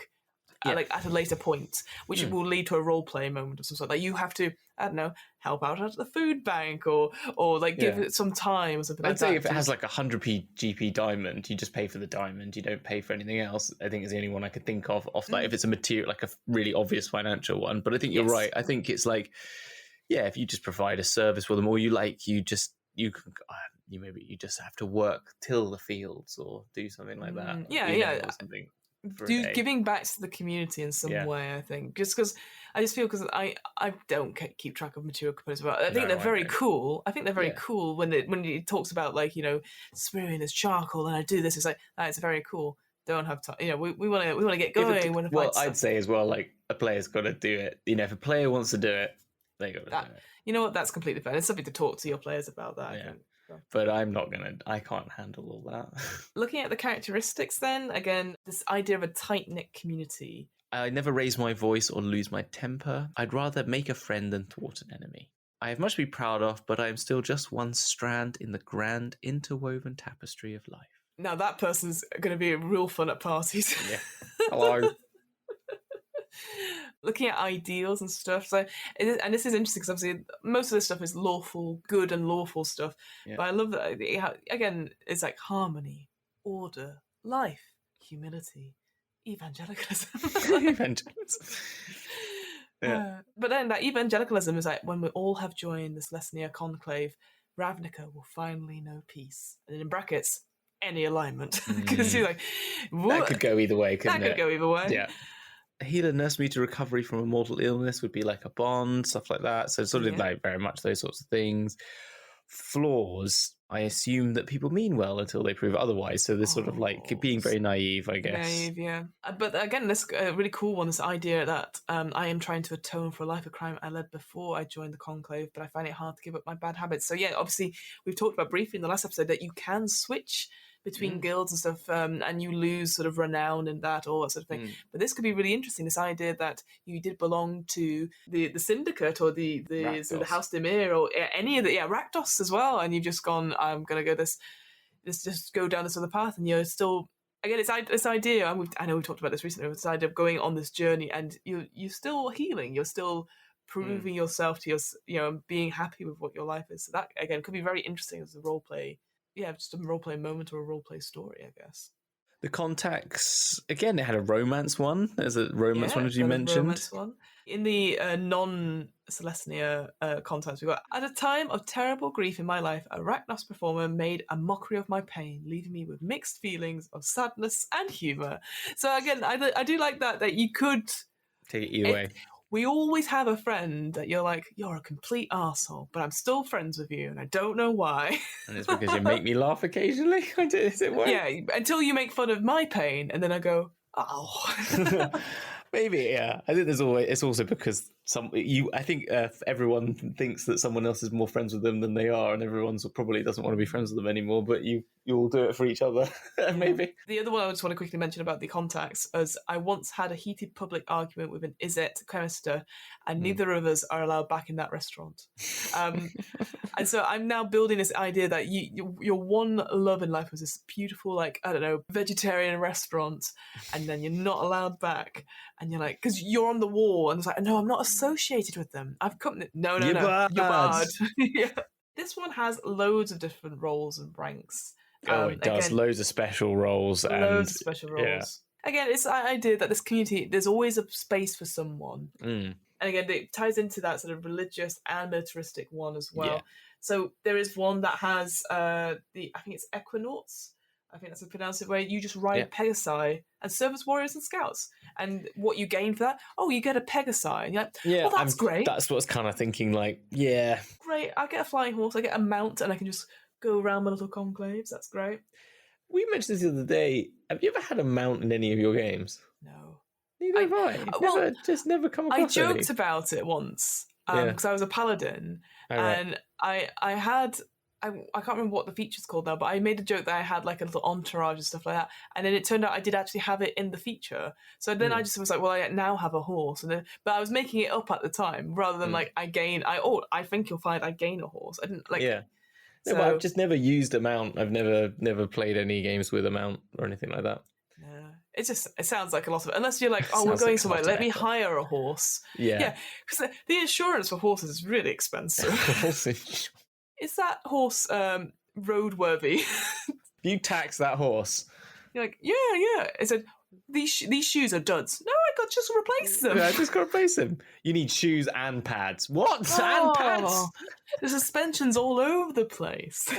Speaker 1: like at a later point, which will lead to a role play moment of some sort. Like you have to, I don't know, help out at the food bank or like give it some time or something like that.
Speaker 2: I'd say if it has like 100p GP diamond, you just pay for the diamond. You don't pay for anything else. I think is the only one I could think of off that. If it's a material, like a really obvious financial one. But I think you're right. I think it's like, if you just provide a service for them, or you just have to work till the fields or do something like that. Or something.
Speaker 1: Giving back to the community in some way, I think, just because I just feel, because I don't keep track of material components, but I think they're very cool. I think they're very cool when it talks about like smearing this charcoal and I do this. It's like that's very cool. Don't have time. We want to get going.
Speaker 2: I'd say as well, like a player's got to do it. If a player wants to do it, they got to do it.
Speaker 1: You know what? That's completely fair. It's something to talk to your players about that. I think.
Speaker 2: But I can't handle all that.
Speaker 1: Looking at the characteristics then, again, this idea of a tight-knit community.
Speaker 2: I never raise my voice or lose my temper. I'd rather make a friend than thwart an enemy. I have much to be proud of, but I am still just one strand in the grand interwoven tapestry of life. Now
Speaker 1: that person's going to be real fun at parties.
Speaker 2: Yeah. Hello.
Speaker 1: Looking at ideals and stuff, and this is interesting because obviously most of this stuff is lawful, good and lawful stuff. But I love that again, it's like harmony, order, life, humility, evangelicalism. But then that evangelicalism is like when we all have joined this Lesnia conclave, Ravnica will finally know peace, and in brackets, any alignment, because you're like, what?
Speaker 2: That could go either way, couldn't it?
Speaker 1: That could go either way.
Speaker 2: Yeah. A healer nurse me to recovery from a mortal illness would be like a bond, stuff like that. So sort of like very much those sorts of things. Flaws, I assume that people mean well until they prove otherwise. So there's sort of like being very naive, I guess.
Speaker 1: Naive, yeah. But again, this really cool one, this idea that I am trying to atone for a life of crime I led before I joined the conclave, but I find it hard to give up my bad habits. So obviously we've talked about briefly in the last episode that you can switch between guilds and stuff, and you lose sort of renown and that, all that sort of thing. But this could be really interesting, this idea that you did belong to the syndicate or the sort of House Demir or any of the Rakdos as well, and you've just gone, I'm going to go just go down this other path, and you're still, again, it's this idea, I know we talked about this recently, this idea of going on this journey and you're still healing, you're still proving yourself to being happy with what your life is. So that again could be very interesting as a role play. Yeah, just a role play moment or a role play story, I guess.
Speaker 2: The contacts, again, it had a romance one. There's a romance one, as you mentioned.
Speaker 1: Romance one. In the non-Celestia contacts, we got, at a time of terrible grief in my life, a Rakdos performer made a mockery of my pain, leaving me with mixed feelings of sadness and humour. So again, I do like that you could...
Speaker 2: Take it either way.
Speaker 1: We always have a friend that you're like, you're a complete arsehole, but I'm still friends with you, and I don't know why.
Speaker 2: And it's because you make me laugh occasionally? Is it work?
Speaker 1: Yeah, until you make fun of my pain, and then I go, oh.
Speaker 2: Maybe, yeah. I think it's also because I think everyone thinks that someone else is more friends with them than they are, and everyone probably doesn't want to be friends with them anymore, but you all do it for each other, maybe.
Speaker 1: The other one I just want to quickly mention about the contacts is I once had a heated public argument with an Izzet chemister, and neither of us are allowed back in that restaurant. And so I'm now building this idea that your one love in life was this beautiful, like, I don't know, vegetarian restaurant, and then you're not allowed back. And you're like, because you're on the wall, and it's like, no, I'm not associated with them. I've come. No, you're barred. Yeah. This one has loads of different roles and ranks.
Speaker 2: It does. Loads of special roles.
Speaker 1: Loads of special roles. Yeah. Again, it's the idea that this community, there's always a space for someone. And again, it ties into that sort of religious and militaristic one as well. Yeah. So there is one that has I think it's Equinauts. I think that's a pronounced way. You just ride Pegasi and serve as warriors and scouts. And what you gain for that? Oh, you get a Pegasi. And you're like, well, that's great.
Speaker 2: That's what I was kind of thinking, like, yeah.
Speaker 1: Great, I get a flying horse, I get a mount, and I can just go around my little conclaves. That's great.
Speaker 2: We mentioned this the other day. Have you ever had a mount in any of your games?
Speaker 1: No.
Speaker 2: Neither have I. Never come across
Speaker 1: I joked about it once because I was a paladin. And I had... I can't remember what the feature's called now, but I made a joke that I had like a little entourage and stuff like that, and then it turned out I did actually have it in the feature. So then I just was like, well, I now have a horse, but I was making it up at the time rather than like I think you'll find I gain a horse. I didn't like.
Speaker 2: Yeah. No, but I've just never used a mount. I've never played any games with a mount or anything like that.
Speaker 1: Yeah. It sounds like a lot of it. Unless you're like, oh, we're going somewhere, let me hire a horse.
Speaker 2: Yeah.
Speaker 1: Because the insurance for horses is really expensive. Is that horse roadworthy?
Speaker 2: You tax that horse.
Speaker 1: You're like, yeah. It said, these shoes are duds. No, I got just replace them.
Speaker 2: Yeah, I just got to replace them. You need shoes and pads. What? And pads?
Speaker 1: The suspension's all over the place.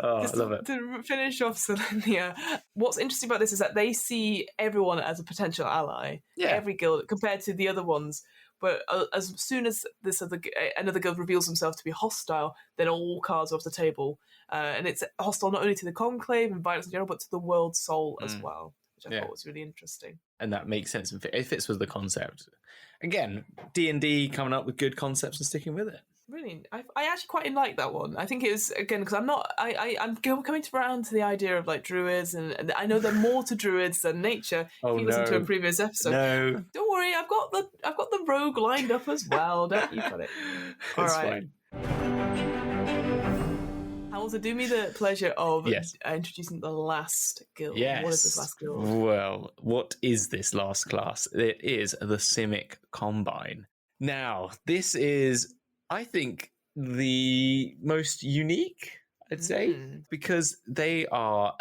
Speaker 2: I love it.
Speaker 1: To finish off Selenia, what's interesting about this is that they see everyone as a potential ally. Yeah. Every guild, compared to the other ones. But as soon as another guild reveals themselves to be hostile, then all cards are off the table. And it's hostile not only to the Conclave and violence in general, but to the world soul as well, which I thought was really interesting. And
Speaker 2: that makes sense. It fits with the concept. Again, D&D coming up with good concepts and sticking with it.
Speaker 1: Really, I actually quite like that one. I think it was, again, because I'm coming around to the idea of like druids, and I know there are more to druids than nature. If you listen to a previous episode, don't worry, I've got the rogue lined up as well. Don't you put it? All right. Hamilton, do me the pleasure of introducing the last guild.
Speaker 2: Yes.
Speaker 1: What is this last guild?
Speaker 2: Well, what is this last class? It is the Simic Combine. Now, this is, I think, the most unique, I'd say, because they are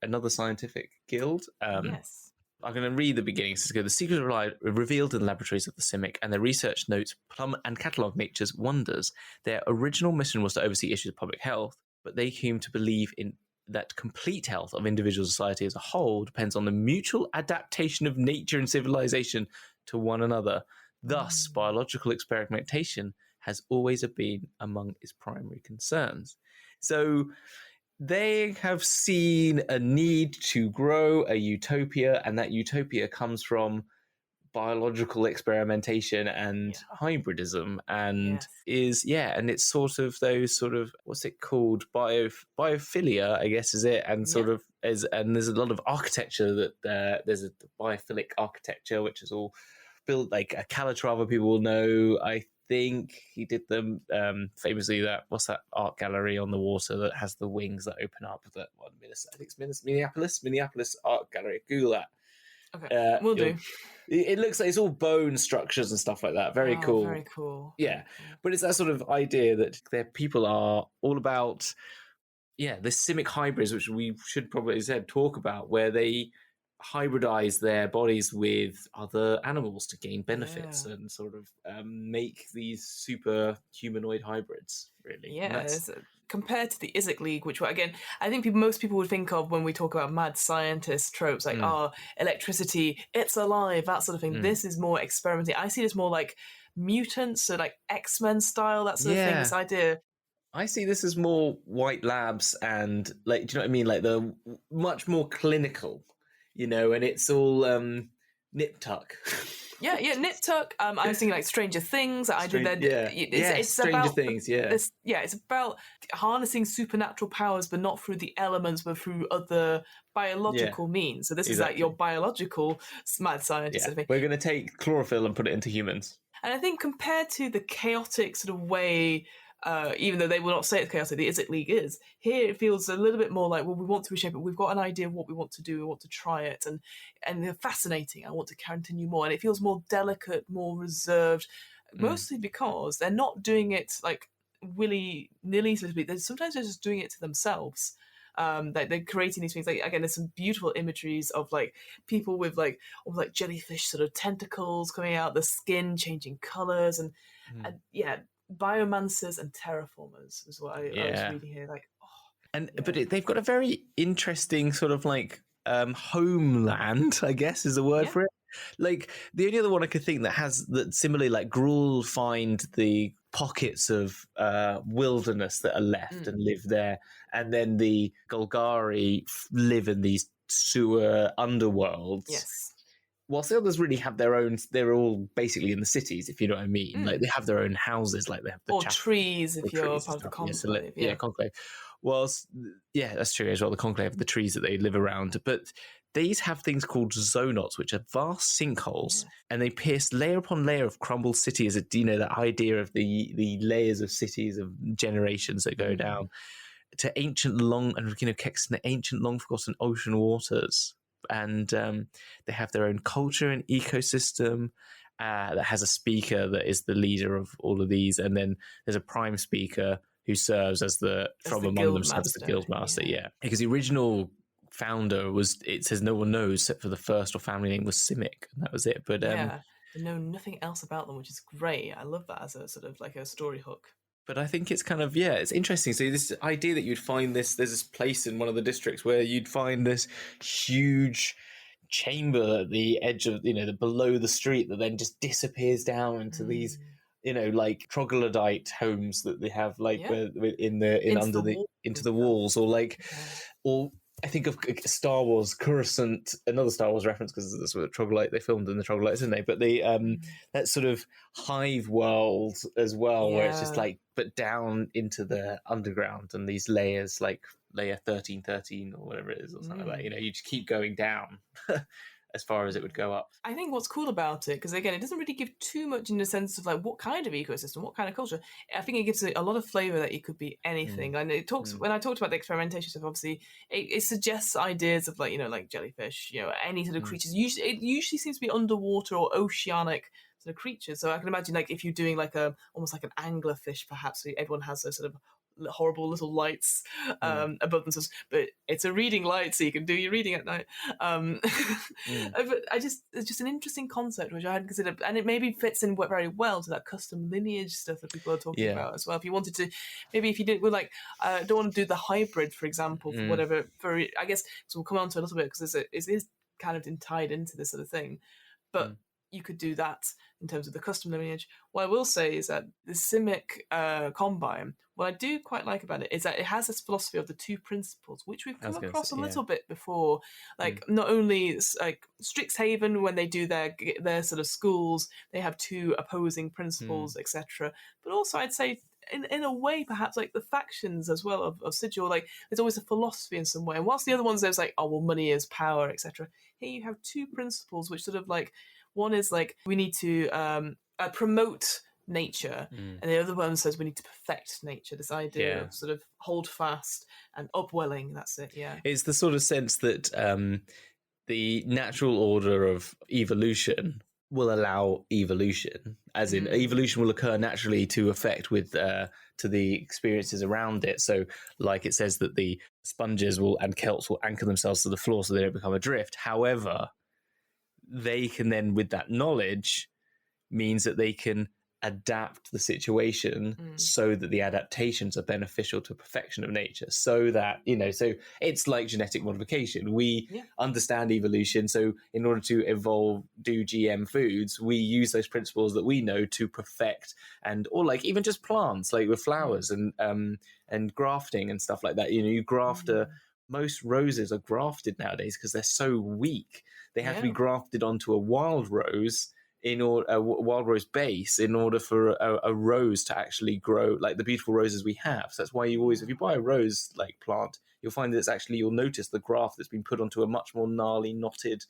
Speaker 2: another scientific guild.
Speaker 1: Yes.
Speaker 2: I'm going to read the beginning. So the secrets are revealed in the laboratories of the Simic, and their research notes plumb and catalogue nature's wonders. Their original mission was to oversee issues of public health, but they came to believe in that complete health of individual society as a whole depends on the mutual adaptation of nature and civilization to one another. Thus, biological experimentation has always been among its primary concerns. So they have seen a need to grow a utopia, and that utopia comes from biological experimentation and hybridism, and and it's sort of those sort of, what's it called, biophilia, I guess, is it, and sort of and there's a lot of architecture that there's a biophilic architecture which is all built like a Calatrava. People will know. I think he did them famously. What's that art gallery on the water that has the wings that open up? That one, I think it's Minneapolis Art Gallery. Google that.
Speaker 1: Okay, we'll do.
Speaker 2: It looks like it's all bone structures and stuff like that. Very cool.
Speaker 1: Very cool.
Speaker 2: Yeah,
Speaker 1: very cool.
Speaker 2: But it's that sort of idea that their people are all about, the simic hybrids, which we should probably, as I said, talk about, where they hybridize their bodies with other animals to gain benefits and sort of make these super humanoid hybrids, really.
Speaker 1: Yeah, compared to the Izzet League, which, again, I think most people would think of when we talk about mad scientist tropes, like, electricity, it's alive, that sort of thing. This is more experimenting. I see this more like mutants, so like X-Men style, that sort of thing, this idea.
Speaker 2: I see this as more white labs and, like, do you know what I mean? Like, the much more clinical, and it's all nip-tuck.
Speaker 1: Yeah, nip-tuck. I was thinking like Stranger Things. It's
Speaker 2: Stranger
Speaker 1: about
Speaker 2: Things,
Speaker 1: it's about harnessing supernatural powers, but not through the elements, but through other biological means. So this is like your biological mad scientist.
Speaker 2: Yeah. We're going to take chlorophyll and put it into humans.
Speaker 1: And I think compared to the chaotic sort of way, even though they will not say it's chaotic, the Izzet League is. Here it feels a little bit more like, well, we want to reshape it. We've got an idea of what we want to do. We want to try it. And they're fascinating. I want to continue more. And it feels more delicate, more reserved, mostly because they're not doing it like willy-nilly, so to speak. Sometimes they're just doing it to themselves. They're creating these things. Like, again, there's some beautiful imageries of like people with like almost like jellyfish sort of tentacles coming out, the skin changing colours, and biomancers and terraformers is what I was reading here. Like,
Speaker 2: but they've got a very interesting sort of like homeland, I guess is the word for it. Like, the only other one I could think that similarly, like, Gruul find the pockets of wilderness that are left and live there, and then the Golgari live in these sewer underworlds.
Speaker 1: Yes.
Speaker 2: Whilst the others really have their own, they're all basically in the cities, if you know what I mean. Like, they have their own houses, like they have the
Speaker 1: trees, if you're part of the conclave.
Speaker 2: Conclave. Whilst, that's true as well. The conclave, the trees that they live around, but these have things called zonots, which are vast sinkholes, and they pierce layer upon layer of crumbled cities. That idea of the layers of cities of generations that go down to ancient, long forgotten ocean waters. And they have their own culture and ecosystem that has a speaker that is the leader of all of these, and then there's a prime speaker who serves as the guild master. Because the original founder it says no one knows except for the first or family name was Simic, and that was it. But
Speaker 1: they know nothing else about them, which is great. I love that as a sort of like a story hook.
Speaker 2: But I think it's kind of, it's interesting. So this idea that you'd find there's this place in one of the districts where you'd find this huge chamber at the edge of, below the street that then just disappears down into these, like troglodyte homes that they have, like into the walls, or like, or I think of Star Wars, Coruscant, another Star Wars reference, because that's what Troglodyte, they filmed in the Troglodytes, didn't they? But that sort of hive world as well, where it's just like, but down into the underground, and these layers, like layer 1313 or whatever it is, or something like that. You just keep going down as far as it would go up.
Speaker 1: I think what's cool about it, because again, it doesn't really give too much in the sense of like what kind of ecosystem, what kind of culture. I think it gives a lot of flavour that it could be anything. And it talks, when I talked about the experimentation stuff, obviously it suggests ideas of like, like jellyfish, any sort of creatures. It usually seems to be underwater or oceanic sort of creatures. So I can imagine like if you're doing like almost like an anglerfish, perhaps, so everyone has those sort of horrible little lights above themselves, but it's a reading light, so you can do your reading at night. But it's just an interesting concept which I hadn't considered, and it maybe fits in very well to that custom lineage stuff that people are talking about as well. If you wanted to, maybe if you did, like, don't want to do the hybrid, for example, for whatever, I guess, so we'll come on to it a little bit because it is kind of tied into this sort of thing, but you could do that in terms of the custom lineage. What I will say is that the Simic Combine, what I do quite like about it is that it has this philosophy of the two principles, which we've come across a little bit before. Like, not only like Strixhaven, when they do their sort of schools, they have two opposing principles, etc. But also, I'd say, in a way, perhaps like the factions as well of Sigil, like there's always a philosophy in some way. And whilst the other ones, there's like, oh well, money is power, etc. Here you have two principles, which sort of like, one is like, we need to promote nature, and the other one says we need to perfect nature. This idea of sort of hold fast and upwelling. That's it. Yeah,
Speaker 2: it's the sort of sense that the natural order of evolution will allow evolution, as in evolution will occur naturally to affect with to the experiences around it. So, like it says that the sponges and kelps will anchor themselves to the floor so they don't become adrift. However, they can then, with that knowledge, means that they can adapt the situation so that the adaptations are beneficial to perfection of nature, so that, so it's like genetic modification. We understand evolution, so in order to do GM foods, we use those principles that we know to perfect, or like even just plants, like with flowers and grafting and stuff like that. You graft most roses are grafted nowadays because they're so weak. They have to be grafted onto a wild rose a wild rose base in order for a rose to actually grow like the beautiful roses we have. So that's why you always, if you buy a rose like plant, you'll find that it's actually, you'll notice the graft that's been put onto a much more gnarly, knotted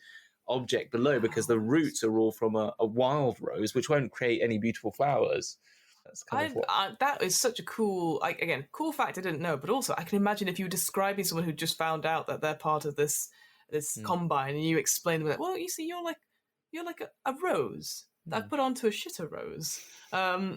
Speaker 2: object below, because the roots are all from a wild rose, which won't create any beautiful flowers. That's kind of
Speaker 1: that is such a cool, cool fact I didn't know, but also I can imagine if you were describing someone who just found out that they're part of this combine, and you explain them, well, you see, you're like a rose that I've put onto a shitter rose.
Speaker 2: Yeah,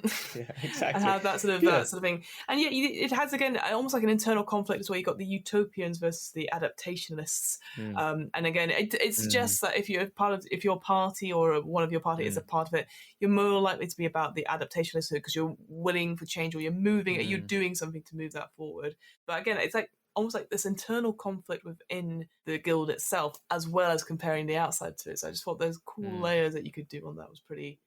Speaker 2: exactly.
Speaker 1: And how that sort of thing. And yeah, it has, again, almost like an internal conflict as well. You've got the utopians versus the adaptationists. And again, it suggests that if your party or one of your party is a part of it, you're more likely to be about the adaptationist because you're willing for change, or you're moving, you're doing something to move that forward. But again, it's like almost like this internal conflict within the guild itself, as well as comparing the outside to it. So I just thought those cool layers that you could do on that was pretty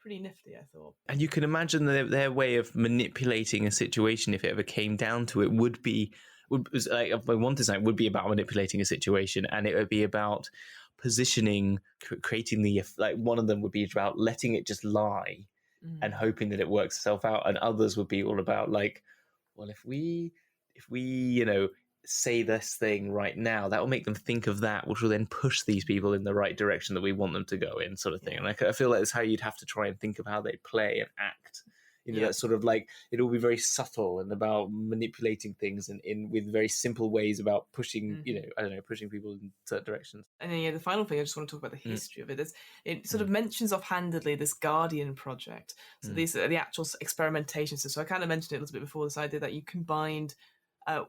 Speaker 1: nifty, I thought.
Speaker 2: And you can imagine their way of manipulating a situation, if it ever came down to it, would be if I wanted something, would be about manipulating a situation, and it would be about positioning, creating one of them would be about letting it just lie and hoping that it works itself out, and others would be all about like, well, if we say this thing right now, that will make them think of that, which will then push these people in the right direction that we want them to go in, sort of thing. And I feel like that's how you'd have to try and think of how they play and act. That's sort of like, it'll be very subtle and about manipulating things and with very simple ways about pushing, pushing people in certain directions.
Speaker 1: And then, the final thing, I just want to talk about the history of it. It sort of mentions offhandedly this Guardian project. So these are the actual experimentation. So I kind of mentioned it a little bit before, this idea that you combined,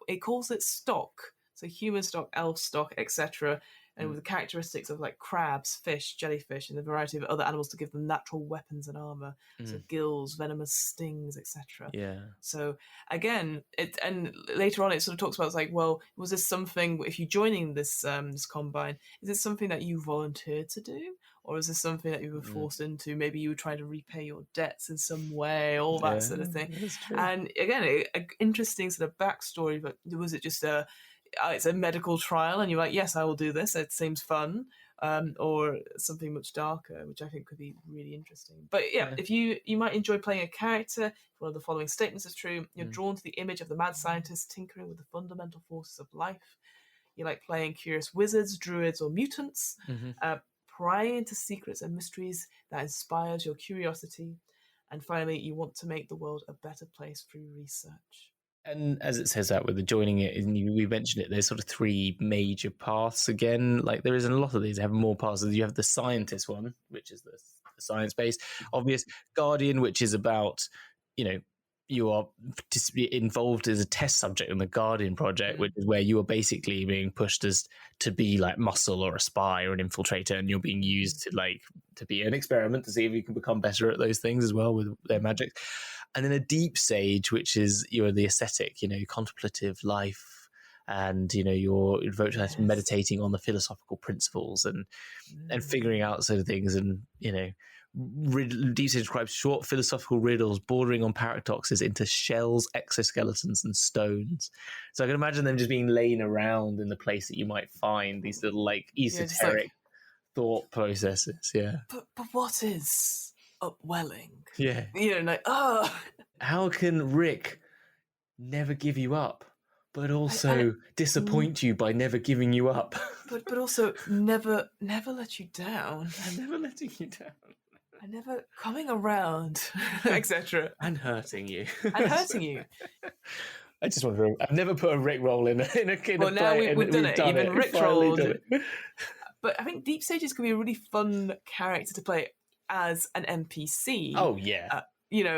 Speaker 1: it calls it stock, so human stock, elf stock, etc., and with the characteristics of like crabs, fish, jellyfish, and a variety of other animals to give them natural weapons and armor, so gills, venomous stings, etc.
Speaker 2: Yeah.
Speaker 1: So again, and later on it sort of talks about, it's like, well, was this something, if you're joining this combine, is this something that you volunteered to do? Or is this something that you were forced into? Maybe you were trying to repay your debts in some way, all that sort of thing. And again, an interesting sort of backstory, but was it just it's a medical trial and you're like, yes, I will do this, it seems fun, or something much darker, which I think could be really interesting. But if you might enjoy playing a character, if one of the following statements is true, you're drawn to the image of the mad scientist tinkering with the fundamental forces of life. You like playing curious wizards, druids, or mutants, prying into secrets and mysteries that inspires your curiosity. And finally, you want to make the world a better place through research.
Speaker 2: And as it says that with the joining it, and we mentioned it, there's sort of three major paths again. Like there is in a lot of these, they have more paths. You have the scientist one, which is the science-based. Obvious Guardian, which is about, you are involved as a test subject in the Guardian project, which is where you are basically being pushed as to be like muscle or a spy or an infiltrator, and you're being used to be an experiment to see if you can become better at those things as well with their magic. And then a deep stage, which is you're the ascetic, contemplative life, and you're meditating on the philosophical principles and figuring out sort of things, and deep stage describes short philosophical riddles bordering on paradoxes into shells, exoskeletons, and stones. So I can imagine them just being laying around in the place that you might find these little esoteric thought processes. Yeah.
Speaker 1: But what is upwelling?
Speaker 2: Yeah. How can Rick never give you up, but also disappoint you by never giving you up?
Speaker 1: But also never let you down.
Speaker 2: And never letting you down.
Speaker 1: And never coming around, etc.
Speaker 2: And hurting you. I just wonder. I've never put a Rick roll in a
Speaker 1: well, now we've done it. You've been Rick rolled. But I think deep sages could be a really fun character to play as an NPC.
Speaker 2: Oh, yeah.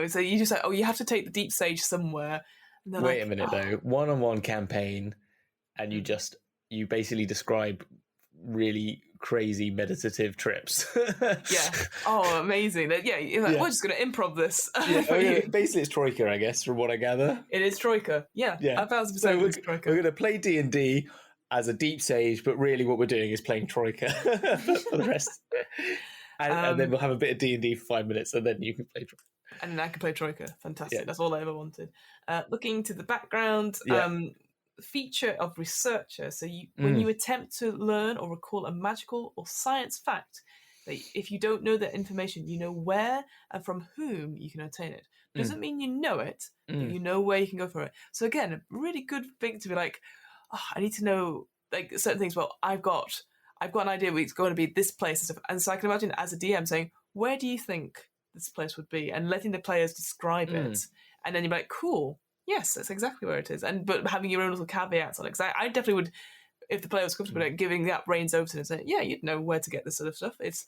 Speaker 1: So you just you have to take the deep sage somewhere. And
Speaker 2: wait a minute, though. One-on-one campaign, and you basically describe really crazy meditative trips.
Speaker 1: Yeah. Oh, amazing. Yeah, we're just going to improv this.
Speaker 2: Basically, it's Troika, I guess, from what I gather.
Speaker 1: It is Troika. Yeah. 1,000%
Speaker 2: so
Speaker 1: it's Troika.
Speaker 2: We're going to play D&D as a deep sage, but really what we're doing is playing Troika for the rest. And then we'll have a bit of D&D for 5 minutes, and then you can play Troika.
Speaker 1: And then I can play Troika. Fantastic. That's all I ever wanted. Looking to the background, feature of researcher. So when you attempt to learn or recall a magical or science fact, that if you don't know that information, you know where and from whom you can obtain it. Doesn't mean you know it, but you know where you can go for it. So again, a really good thing to be like, I need to know like certain things. Well, I've got an idea it's going to be this place and stuff. And so I can imagine as a DM saying, where do you think this place would be? And letting the players describe it. And then you're like, cool. Yes, that's exactly where it is. But having your own little caveats on it. Because I definitely would, if the player was comfortable, like, giving that reins over to them and saying, yeah, you'd know where to get this sort of stuff. It's,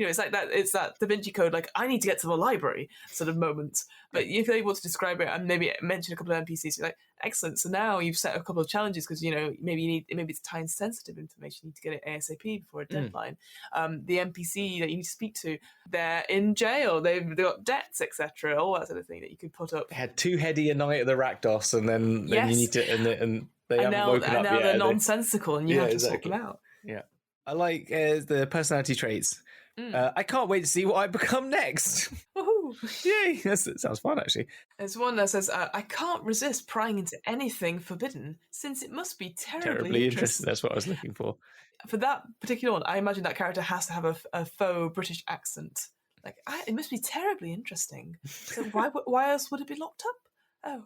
Speaker 1: it's like that. It's that Da Vinci Code, like, I need to get to the library sort of moment. But if you're able to describe it and maybe mention a couple of NPCs, you're like, excellent. So now you've set a couple of challenges because, maybe it's time-sensitive information. You need to get it ASAP before a deadline. The NPC that you need to speak to, they're in jail. They've got debts, etc. All that sort of thing that you could put up.
Speaker 2: They had too heady a night at the Rakdos, and then you need to, and they haven't woken up yet.
Speaker 1: And now they're nonsensical, and you have to sort them out.
Speaker 2: Yeah, I like the personality traits. I can't wait to see what I become next. Woohoo! Yay! That sounds fun, actually.
Speaker 1: There's one that says, I can't resist prying into anything forbidden, since it must be terribly interesting.
Speaker 2: That's what I was looking for.
Speaker 1: For that particular one, I imagine that character has to have a faux British accent. Like, it must be terribly interesting. So why else would it be locked up? Oh.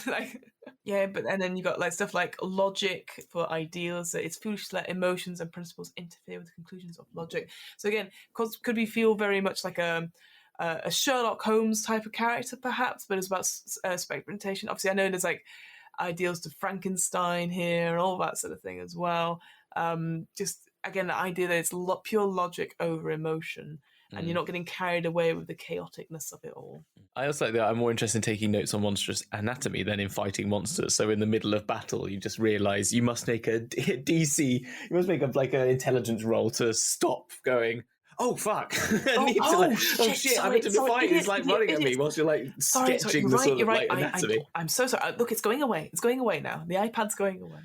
Speaker 1: And then you got like stuff like logic for ideals. So it's foolish to let emotions and principles interfere with the conclusions of logic. So again, could we feel very much like a Sherlock Holmes type of character, perhaps? But it's about experimentation. Obviously, I know there's like ideals to Frankenstein here and all that sort of thing as well. Just again, the idea that it's pure logic over emotion. And you're not getting carried away with the chaoticness of it all.
Speaker 2: I also like that I'm more interested in taking notes on monstrous anatomy than in fighting monsters. So in the middle of battle, you just realise you must make a DC, you must make an intelligence roll to stop going, oh, fuck. Shit, I'm meant to be fighting. It's like running at me whilst you're like sketching the sort of like anatomy.
Speaker 1: I'm so sorry. Look, it's going away. It's going away now. The iPad's going away.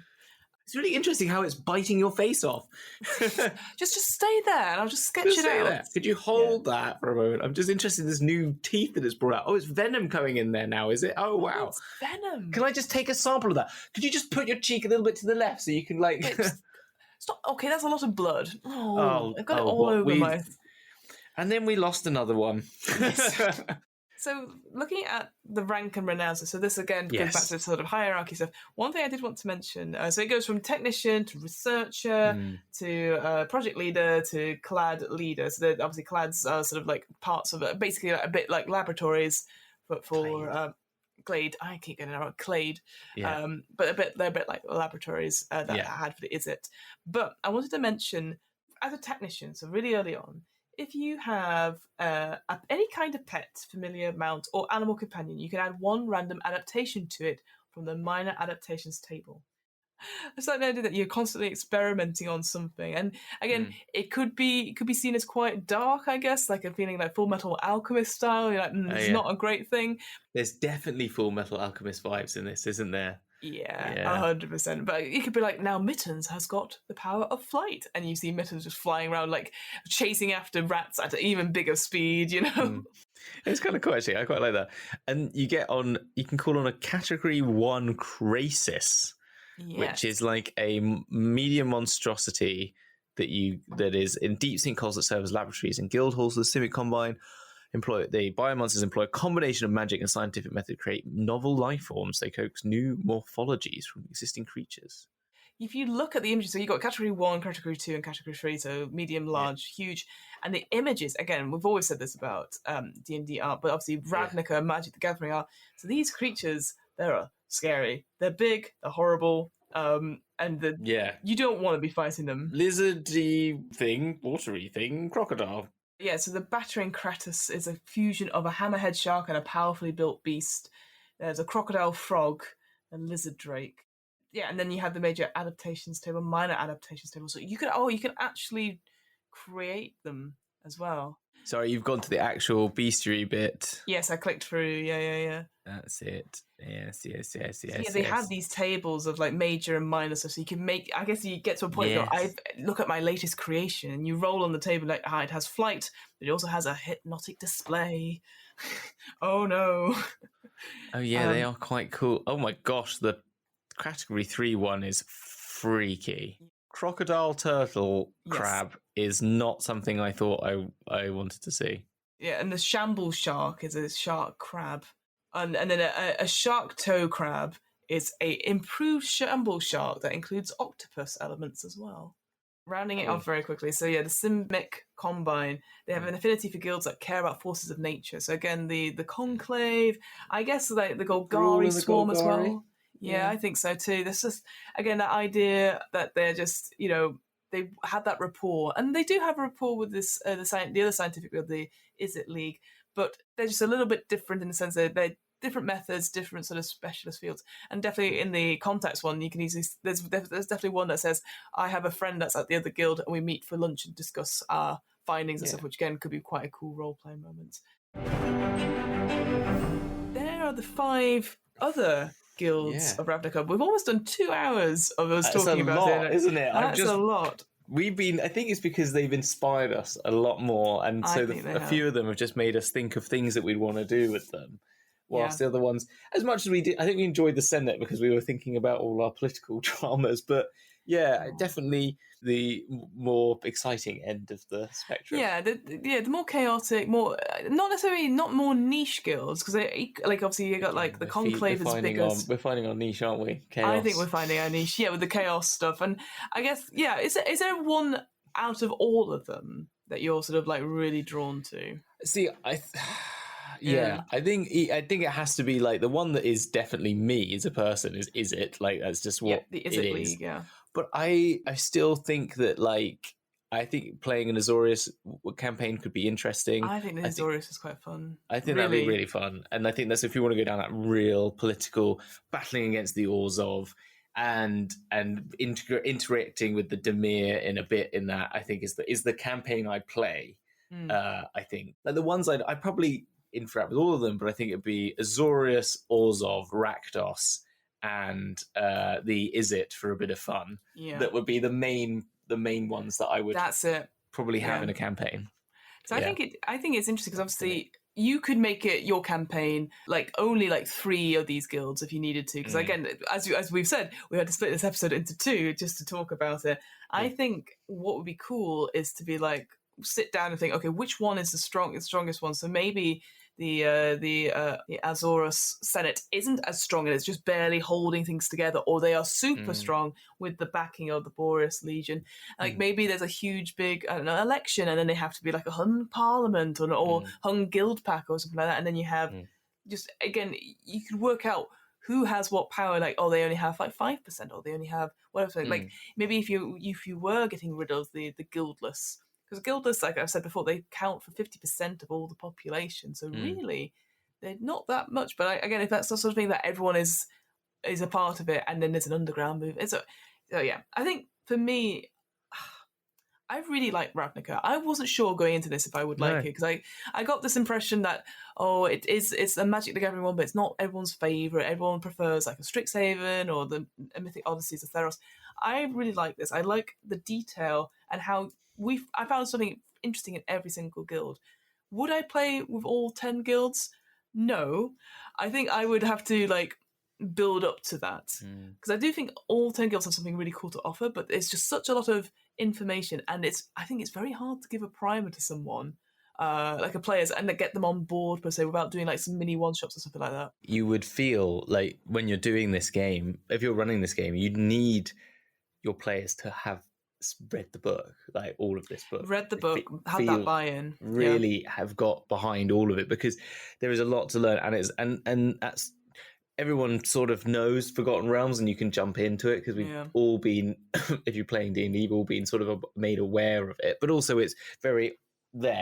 Speaker 2: It's really interesting how it's biting your face off.
Speaker 1: just stay there and I'll just sketch it out.
Speaker 2: There. Could you hold that for a moment? I'm just interested in this new teeth that it's brought out. Oh, it's venom coming in there now, is it? Oh, wow.
Speaker 1: It's venom.
Speaker 2: Can I just take a sample of that? Could you just put your cheek a little bit to the left so you can like...
Speaker 1: Stop. Okay, that's a lot of blood. I've got it all over my...
Speaker 2: And then we lost another one.
Speaker 1: Yes. So looking at the rank and renown, so this again goes back to the sort of hierarchy stuff. One thing I did want to mention, so it goes from technician to researcher to project leader to clad leader. So obviously clads are sort of like parts of it, basically a bit like laboratories, but for Glade. I keep getting it wrong, Clade. Yeah. But they're a bit like laboratories that I had for the Izzet. But I wanted to mention, as a technician, so really early on, if you have any kind of pet, familiar, mount, or animal companion, you can add one random adaptation to it from the minor adaptations table. It's like the idea that you're constantly experimenting on something, and again, it could be seen as quite dark, I guess, like a feeling like Full Metal Alchemist style. You're like, it's not a great thing.
Speaker 2: There's definitely Full Metal Alchemist vibes in this, isn't there?
Speaker 1: Yeah, 100%. But it could be like, now Mittens has got the power of flight, and you see Mittens just flying around, like chasing after rats at an even bigger speed, you know?
Speaker 2: It's kind of cool, actually. I quite like that. And you can call on a Category 1 Crasis, which is like a medium monstrosity that is in deep sink holes that serve as laboratories and guild halls of the Civic Combine. The biomonsters employ a combination of magic and scientific method to create novel life forms. They coax new morphologies from existing creatures.
Speaker 1: If you look at the images, so you've got Category 1, Category 2, and Category 3, so medium, large, huge. And the images, again, we've always said this about D&D art, but obviously Ravnica, Magic the Gathering art. So these creatures, they're scary. They're big, they're horrible, and and you don't want to be fighting them.
Speaker 2: Lizardy thing, watery thing, crocodile.
Speaker 1: Yeah, so the battering Kratos is a fusion of a hammerhead shark and a powerfully built beast. There's a crocodile frog, a lizard drake. Yeah, and then you have the major adaptations table, minor adaptations table. So you can actually create them as well.
Speaker 2: Sorry, you've gone to the actual bestiary bit.
Speaker 1: Yes, I clicked through. Yeah.
Speaker 2: That's it. Yes.
Speaker 1: Yeah, they have these tables of like major and minor stuff, so you can make. I guess you get to a point where I look at my latest creation, and you roll on the table like, it has flight, but it also has a hypnotic display. Oh no!
Speaker 2: Oh yeah, they are quite cool. Oh my gosh, the category 3 one is freaky. Crocodile turtle crab is not something I thought I wanted to see.
Speaker 1: Yeah, and the shamble shark is a shark crab. And then a shark toe crab is a improved shamble shark that includes octopus elements as well. Rounding it off very quickly. So yeah, the Simic Combine, they have an affinity for guilds that care about forces of nature. So again, the Conclave, I guess like the Golgari swarm as well. Yeah, I think so too. There's just, again, that idea that they're just, they have that rapport. And they do have a rapport with this the other scientific guild, the Izzet League, but they're just a little bit different in the sense that they're different methods, different sort of specialist fields. And definitely in the contacts one, you can easily, there's definitely one that says, I have a friend that's at the other guild and we meet for lunch and discuss our findings and stuff, which again could be quite a cool role-playing moment. There are the 5 other guilds of Ravnica. We've almost done 2 hours of us talking about it.
Speaker 2: That's a lot, isn't it?
Speaker 1: That's a lot.
Speaker 2: I think it's because they've inspired us a lot more, and so a few of them have just made us think of things that we'd want to do with them. Whilst the other ones, as much as we did, I think we enjoyed the Senate because we were thinking about all our political dramas, but definitely the more exciting end of the spectrum.
Speaker 1: Yeah, the more chaotic, more not more niche guilds, because like obviously you got like the Conclave is biggest.
Speaker 2: We're finding our niche, aren't we? Chaos.
Speaker 1: I think we're finding our niche, with the chaos stuff, and I guess is there one out of all of them that you're sort of like really drawn to?
Speaker 2: See, I think it has to be like the one that is definitely me as a person is Izzet. Like that's just what
Speaker 1: the Izzet League,
Speaker 2: But I still think that I think playing an Azorius campaign could be interesting.
Speaker 1: I think the Azorius is quite fun.
Speaker 2: I think that'd be really fun, and I think that's if you want to go down that real political battling against the Orzhov and interacting with the Dimir in a bit. In that, I think is the campaign I play. I think like the ones I probably interact with all of them, but I think it'd be Azorius, Orzhov, Rakdos, and the Izzet for a bit of fun. That would be the main ones that I would probably have in a campaign.
Speaker 1: So I think it's interesting because obviously you could make it your campaign like only like 3 of these guilds if you needed to, because again, as we've said, we had to split this episode into 2 just to talk about it. I think what would be cool is to be like sit down and think, okay, which one is the strongest one? So maybe the Azorius Senate isn't as strong and it's just barely holding things together, or they are super strong with the backing of the Boreas Legion. Like maybe there's a huge big election and then they have to be like a hung parliament or hung guild pack or something like that, and then you have just again you could work out who has what power. Like they only have like 5%, or they only have whatever. Like maybe if you were getting rid of the guildless. Because guildless, like I've said before, they count for 50% of all the population. So really, they're not that much. But again, if that's the sort of thing that everyone is a part of it, and then there's an underground move. So I think for me, I really like Ravnica. I wasn't sure going into this if I would like it, because I got this impression that it's a Magic the Gathering one, but it's not everyone's favourite. Everyone prefers like a Strixhaven or the Mythic Odysseys of Theros. I really like this. I like the detail and how I found something interesting in every single guild. Would I play with all 10 guilds? No. I think I would have to like build up to that, because I do think all 10 guilds have something really cool to offer, but it's just such a lot of information, and I think it's very hard to give a primer to someone like a players and get them on board per se without doing like some mini one-shots or something like that.
Speaker 2: You would feel like when you're doing this game, if you're running this game, you'd need your players to have read the book, like all of this book,
Speaker 1: read the book, have that buy-in,
Speaker 2: really have got behind all of it, because there is a lot to learn, and that's everyone sort of knows Forgotten Realms and you can jump into it because we've all been, if you're playing D&D, we've all been sort of made aware of it. But also it's very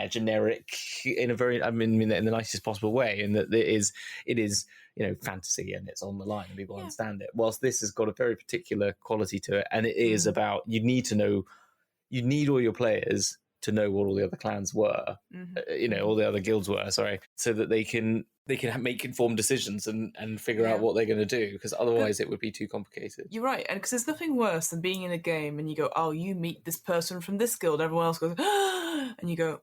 Speaker 2: generic in a very, I mean, in the nicest possible way, and that it is, fantasy and it's on the line and people understand it. Whilst this has got a very particular quality to it, and it is about, you need all your players to know what all the other clans were, all the other guilds were, so that they can make informed decisions and figure out what they're going to do, because otherwise it would be too complicated.
Speaker 1: You're right, and because there's nothing worse than being in a game and you go, oh, you meet this person from this guild, everyone else goes, ah, and you go,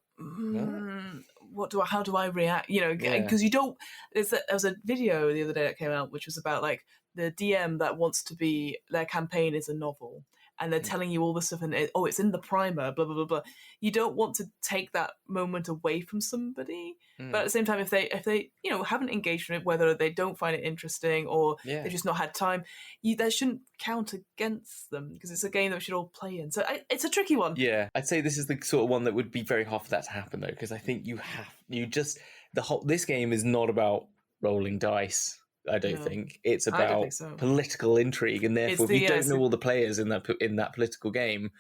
Speaker 1: how do I react? Because you don't. There was a video the other day that came out which was about like the DM that wants to be, their campaign is a novel. And they're telling you all this stuff, and it's in the primer, blah, blah, blah, blah. You don't want to take that moment away from somebody. But at the same time, if they haven't engaged in it, whether they don't find it interesting or they've just not had time, that shouldn't count against them, because it's a game that we should all play in. So it's a tricky one. Yeah,
Speaker 2: I'd say this is the sort of one that would be very hard for that to happen, though, because I think this game is not about rolling dice. I don't think it's about political intrigue, and therefore, if you don't know all the players in that political game,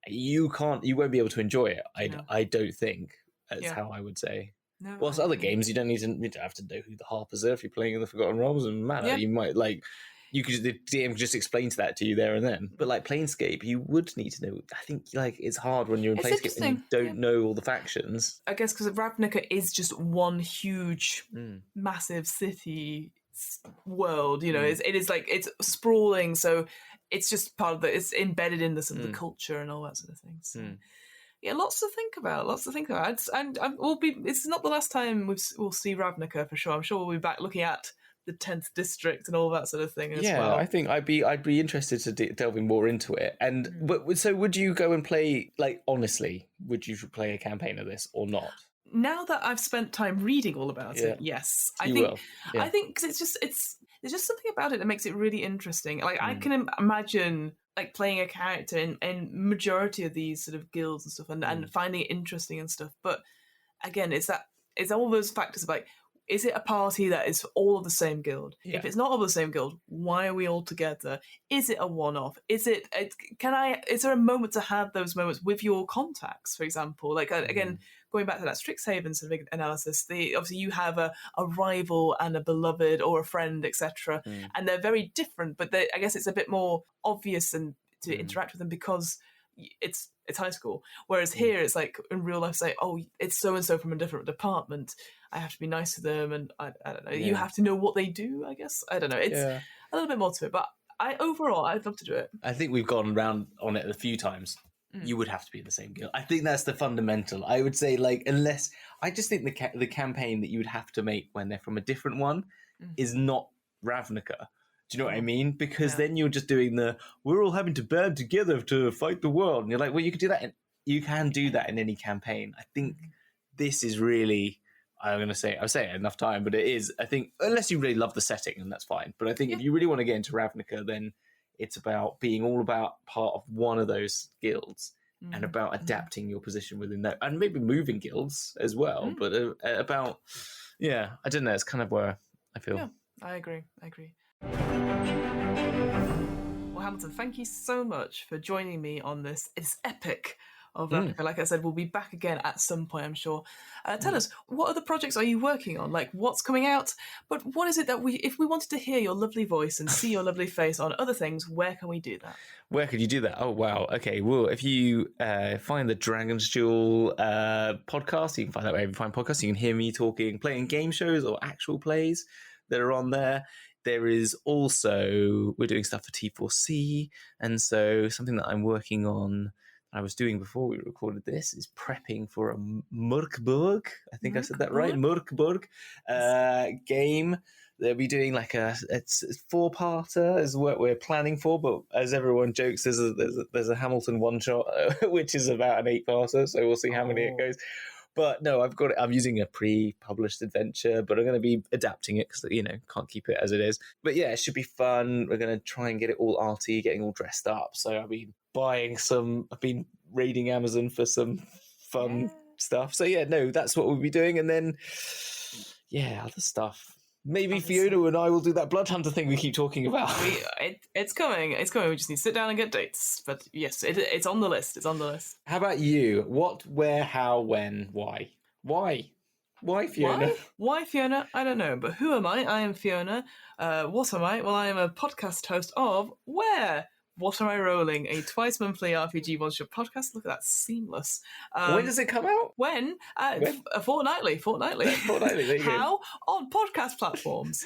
Speaker 2: you won't be able to enjoy it. I don't think that's how I would say. No, whilst other games, you don't have to know who the Harpers are if you're playing in the Forgotten Realms and Manor. You might the DM could just explain that to you there and then. But like Planescape, you would need to know. I think it's hard when you're in Planescape and you don't know all the factions.
Speaker 1: I guess because Ravnica is just one huge, massive city world, it is like, it's sprawling, so it's just part of it's embedded in the sort of the culture and all that sort of thing. So lots to think about. And it's not the last time we'll see Ravnica, for sure. I'm sure we'll be back looking at the 10th district and all that sort of thing as well.
Speaker 2: I think I'd be interested to delving more into it. And so would you go and play, like, honestly, would you play a campaign of this or not?
Speaker 1: Now that I've spent time reading all about it, yes, I think because there's just something about it that makes it really interesting. Like I can imagine like playing a character in majority of these sort of guilds and stuff, and finding it interesting and stuff. But again, it's all those factors of like, is it a party that is all of the same guild? If it's not all the same guild, why are we all together? Is it a one-off? Is there a moment to have those moments with your contacts, for example? Like again, going back to that Strixhaven sort of analysis, obviously you have a rival and a beloved or a friend, etc. And they're very different, but I guess it's a bit more obvious and to interact with them because it's high school. Whereas here it's like in real life, say, oh, it's so and so from a different department, I have to be nice to them, and I don't know. You have to know what they do, I guess. I don't know. It's a little bit more to it, but overall I'd love to do it.
Speaker 2: I think we've gone round on it a few times. You would have to be in the same guild. I think that's the fundamental. I would say, like, unless I just think the campaign that you would have to make when they're from a different one is not Ravnica. Do you know what I mean? Because then you're just doing we're all having to band together to fight the world, and you're like, well, you could do that. You can do that in any campaign. I think this is really. I've said it enough time, but it is. I think unless you really love the setting, and that's fine. But I think if you really want to get into Ravnica, then it's about being all about part of one of those guilds and about adapting your position within that, and maybe moving guilds as well. But about, I don't know. It's kind of where I feel.
Speaker 1: Yeah, I agree. Well, Hamilton, thank you so much for joining me on this. It's epic of Ravnica. Like I said, we'll be back again at some point, I'm sure. Tell us, what other projects are you working on? Like, what's coming out? But what is it that if we wanted to hear your lovely voice and see your lovely face on other things, where can we do that?
Speaker 2: Where could you do that? Oh, wow. Okay, well, if you find the Dragon's Duel podcast, you can find that wherever you find podcasts. You can hear me talking, playing game shows or actual plays that are on there. There is also, we're doing stuff for T4C, and so something that I'm working on, I was doing before we recorded this, is prepping for a Mörkborg. I think I said that right. Mörkborg game. They'll be doing like it's 4-parter is what we're planning for. But as everyone jokes, there's a Hamilton one shot, which is about an 8-parter. So we'll see how many it goes. But no, I've got it. I'm using a pre-published adventure, but I'm going to be adapting it because, can't keep it as it is. But yeah, it should be fun. We're going to try and get it all arty, getting all dressed up. So I've been raiding Amazon for some fun stuff. So yeah, no, that's what we'll be doing. And then, other stuff. Maybe Fiona and I will do that Blood Hunter thing we keep talking about.
Speaker 1: It's coming. It's coming. We just need to sit down and get dates. But yes, it's on the list. It's on the list.
Speaker 2: How about you? What, where, how, when, why? Why? Why, Fiona?
Speaker 1: Why, Fiona? I don't know. But who am I? I am Fiona. What am I? Well, I am a podcast host of Where? What Am I Rolling? A twice-monthly RPG one-shot podcast. Look at that, seamless.
Speaker 2: When does it come out?
Speaker 1: When? Fortnightly.
Speaker 2: Fortnightly, there you
Speaker 1: How? On podcast platforms.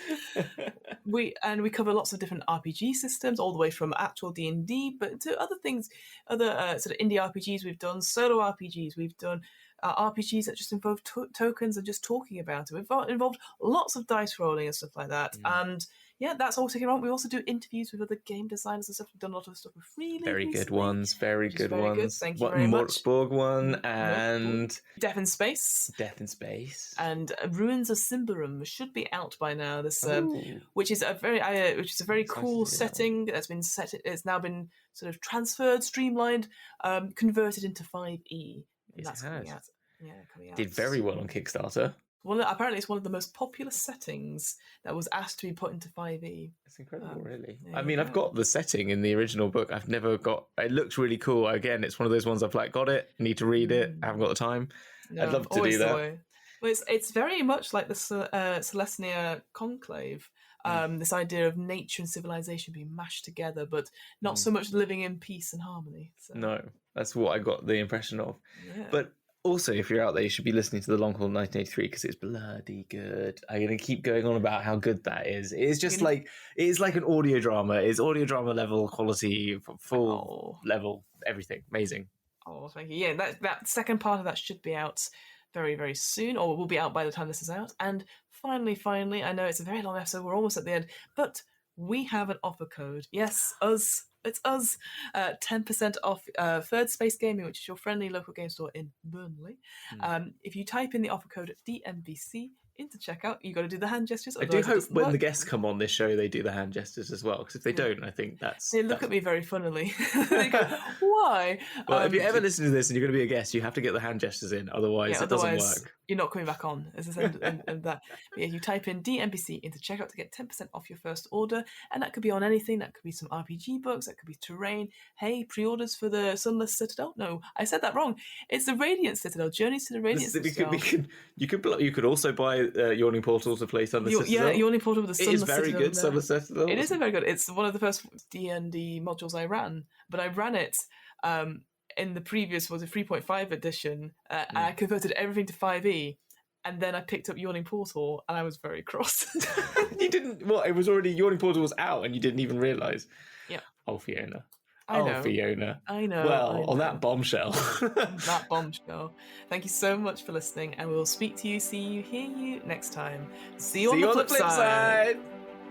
Speaker 1: we cover lots of different RPG systems, all the way from actual D&D, but to other things, other sort of indie RPGs we've done, solo RPGs we've done, RPGs that just involve tokens and just talking about it. We've involved lots of dice rolling and stuff like that. And yeah, that's all taken on. We also do interviews with other game designers and stuff. We've done a lot of stuff with Freely.
Speaker 2: Very
Speaker 1: recently,
Speaker 2: good ones. Very good ones.
Speaker 1: Thank you very much.
Speaker 2: Mortsborg one and
Speaker 1: Death in Space. And Ruins of Cymberum should be out by now. This which is a very cool setting that's been set. It's now been sort of transferred, streamlined, converted into 5e.
Speaker 2: Yes,
Speaker 1: that's coming out. Yeah, coming out.
Speaker 2: Did very well on Kickstarter.
Speaker 1: Well, apparently it's one of the most popular settings that was asked to be put into 5e.
Speaker 2: It's incredible, really. I mean, I've got the setting in the original book. I've never got... It looks really cool. Again, it's one of those ones I've got it, need to read it, I haven't got the time. No, I'd love to do that.
Speaker 1: Well, it's very much like the Celestia Conclave. This idea of nature and civilization being mashed together, but not so much living in peace and harmony. So.
Speaker 2: No, that's what I got the impression of.
Speaker 1: Yeah.
Speaker 2: But also, if you're out there, you should be listening to The Long Haul 1983 because it's bloody good. I'm going to keep going on about how good that is. It's just it is like an audio drama. It's audio drama level quality, full level, everything. Amazing.
Speaker 1: Oh, thank you. Yeah, that second part of that should be out very, very soon, or will be out by the time this is out. And finally, I know it's a very long episode, we're almost at the end, but we have an offer code. Yes, it's us. 10% off Third Space Gaming, which is your friendly local game store in Burnley. If you type in the offer code DMVC into checkout, you got to do the hand gestures.
Speaker 2: I do hope when the guests come on this show, they do the hand gestures as well, because if they don't, I think
Speaker 1: They look at me very funnily. They go, why?
Speaker 2: Well, if you ever listen to this and you're going to be a guest, you have to get the hand gestures in, otherwise it doesn't work.
Speaker 1: You're not coming back on. As I said, and that. But yeah, you type in DMBC into checkout to get 10% off your first order, and that could be on anything. That could be some RPG books, that could be terrain. Hey, pre-orders for the Sunless Citadel? No, I said that wrong. It's the Radiant Citadel. Journeys to the Radiant Citadel. You could also buy Yawning Portal to play Sunless Citadel. Yeah, Yawning Portal with the Sunless Citadel.
Speaker 2: It is very good, Sunless Citadel.
Speaker 1: It is very good. It's one of the first D&D modules I ran, but I ran it in the previous, was a 3.5 edition, and I converted everything to 5e, and then I picked up Yawning Portal, and I was very cross.
Speaker 2: You didn't... What, it was already... Yawning Portal was out, and you didn't even realise?
Speaker 1: Yeah.
Speaker 2: Oh, Fiona.
Speaker 1: I know.
Speaker 2: Fiona.
Speaker 1: I know.
Speaker 2: Well, on that bombshell.
Speaker 1: That bombshell. Thank you so much for listening, and we'll speak to you, see you, hear you next time. See you on the flip side.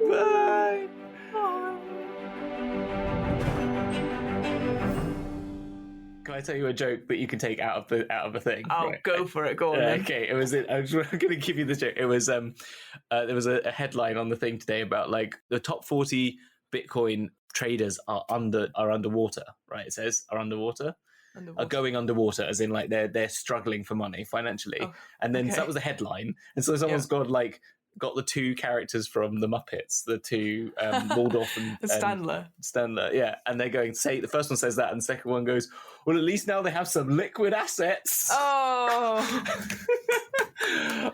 Speaker 2: Bye.
Speaker 1: Bye.
Speaker 2: Can I tell you a joke that you can take out of a thing?
Speaker 1: Oh, right. Go for it. Go on.
Speaker 2: Okay, I was going to give you the joke. It was there was a headline on the thing today about like the top 40 Bitcoin traders are underwater. Right? It says are underwater. Are going underwater, as in like they're struggling for money financially. And then so that was a headline, and so someone's got the two characters from the Muppets, the two Waldorf and Stanler, yeah, and they're going to say the first one says that, and the second one goes, well, at least now they have some liquid assets.
Speaker 1: Oh,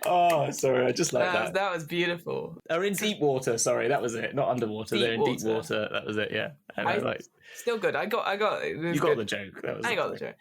Speaker 2: oh, sorry, I just like that.
Speaker 1: That was beautiful.
Speaker 2: They're in deep water. Sorry, that was it. Not underwater. They're in deep water. That was it. Yeah, and
Speaker 1: still good. I got.
Speaker 2: You got the joke.
Speaker 1: I got the joke.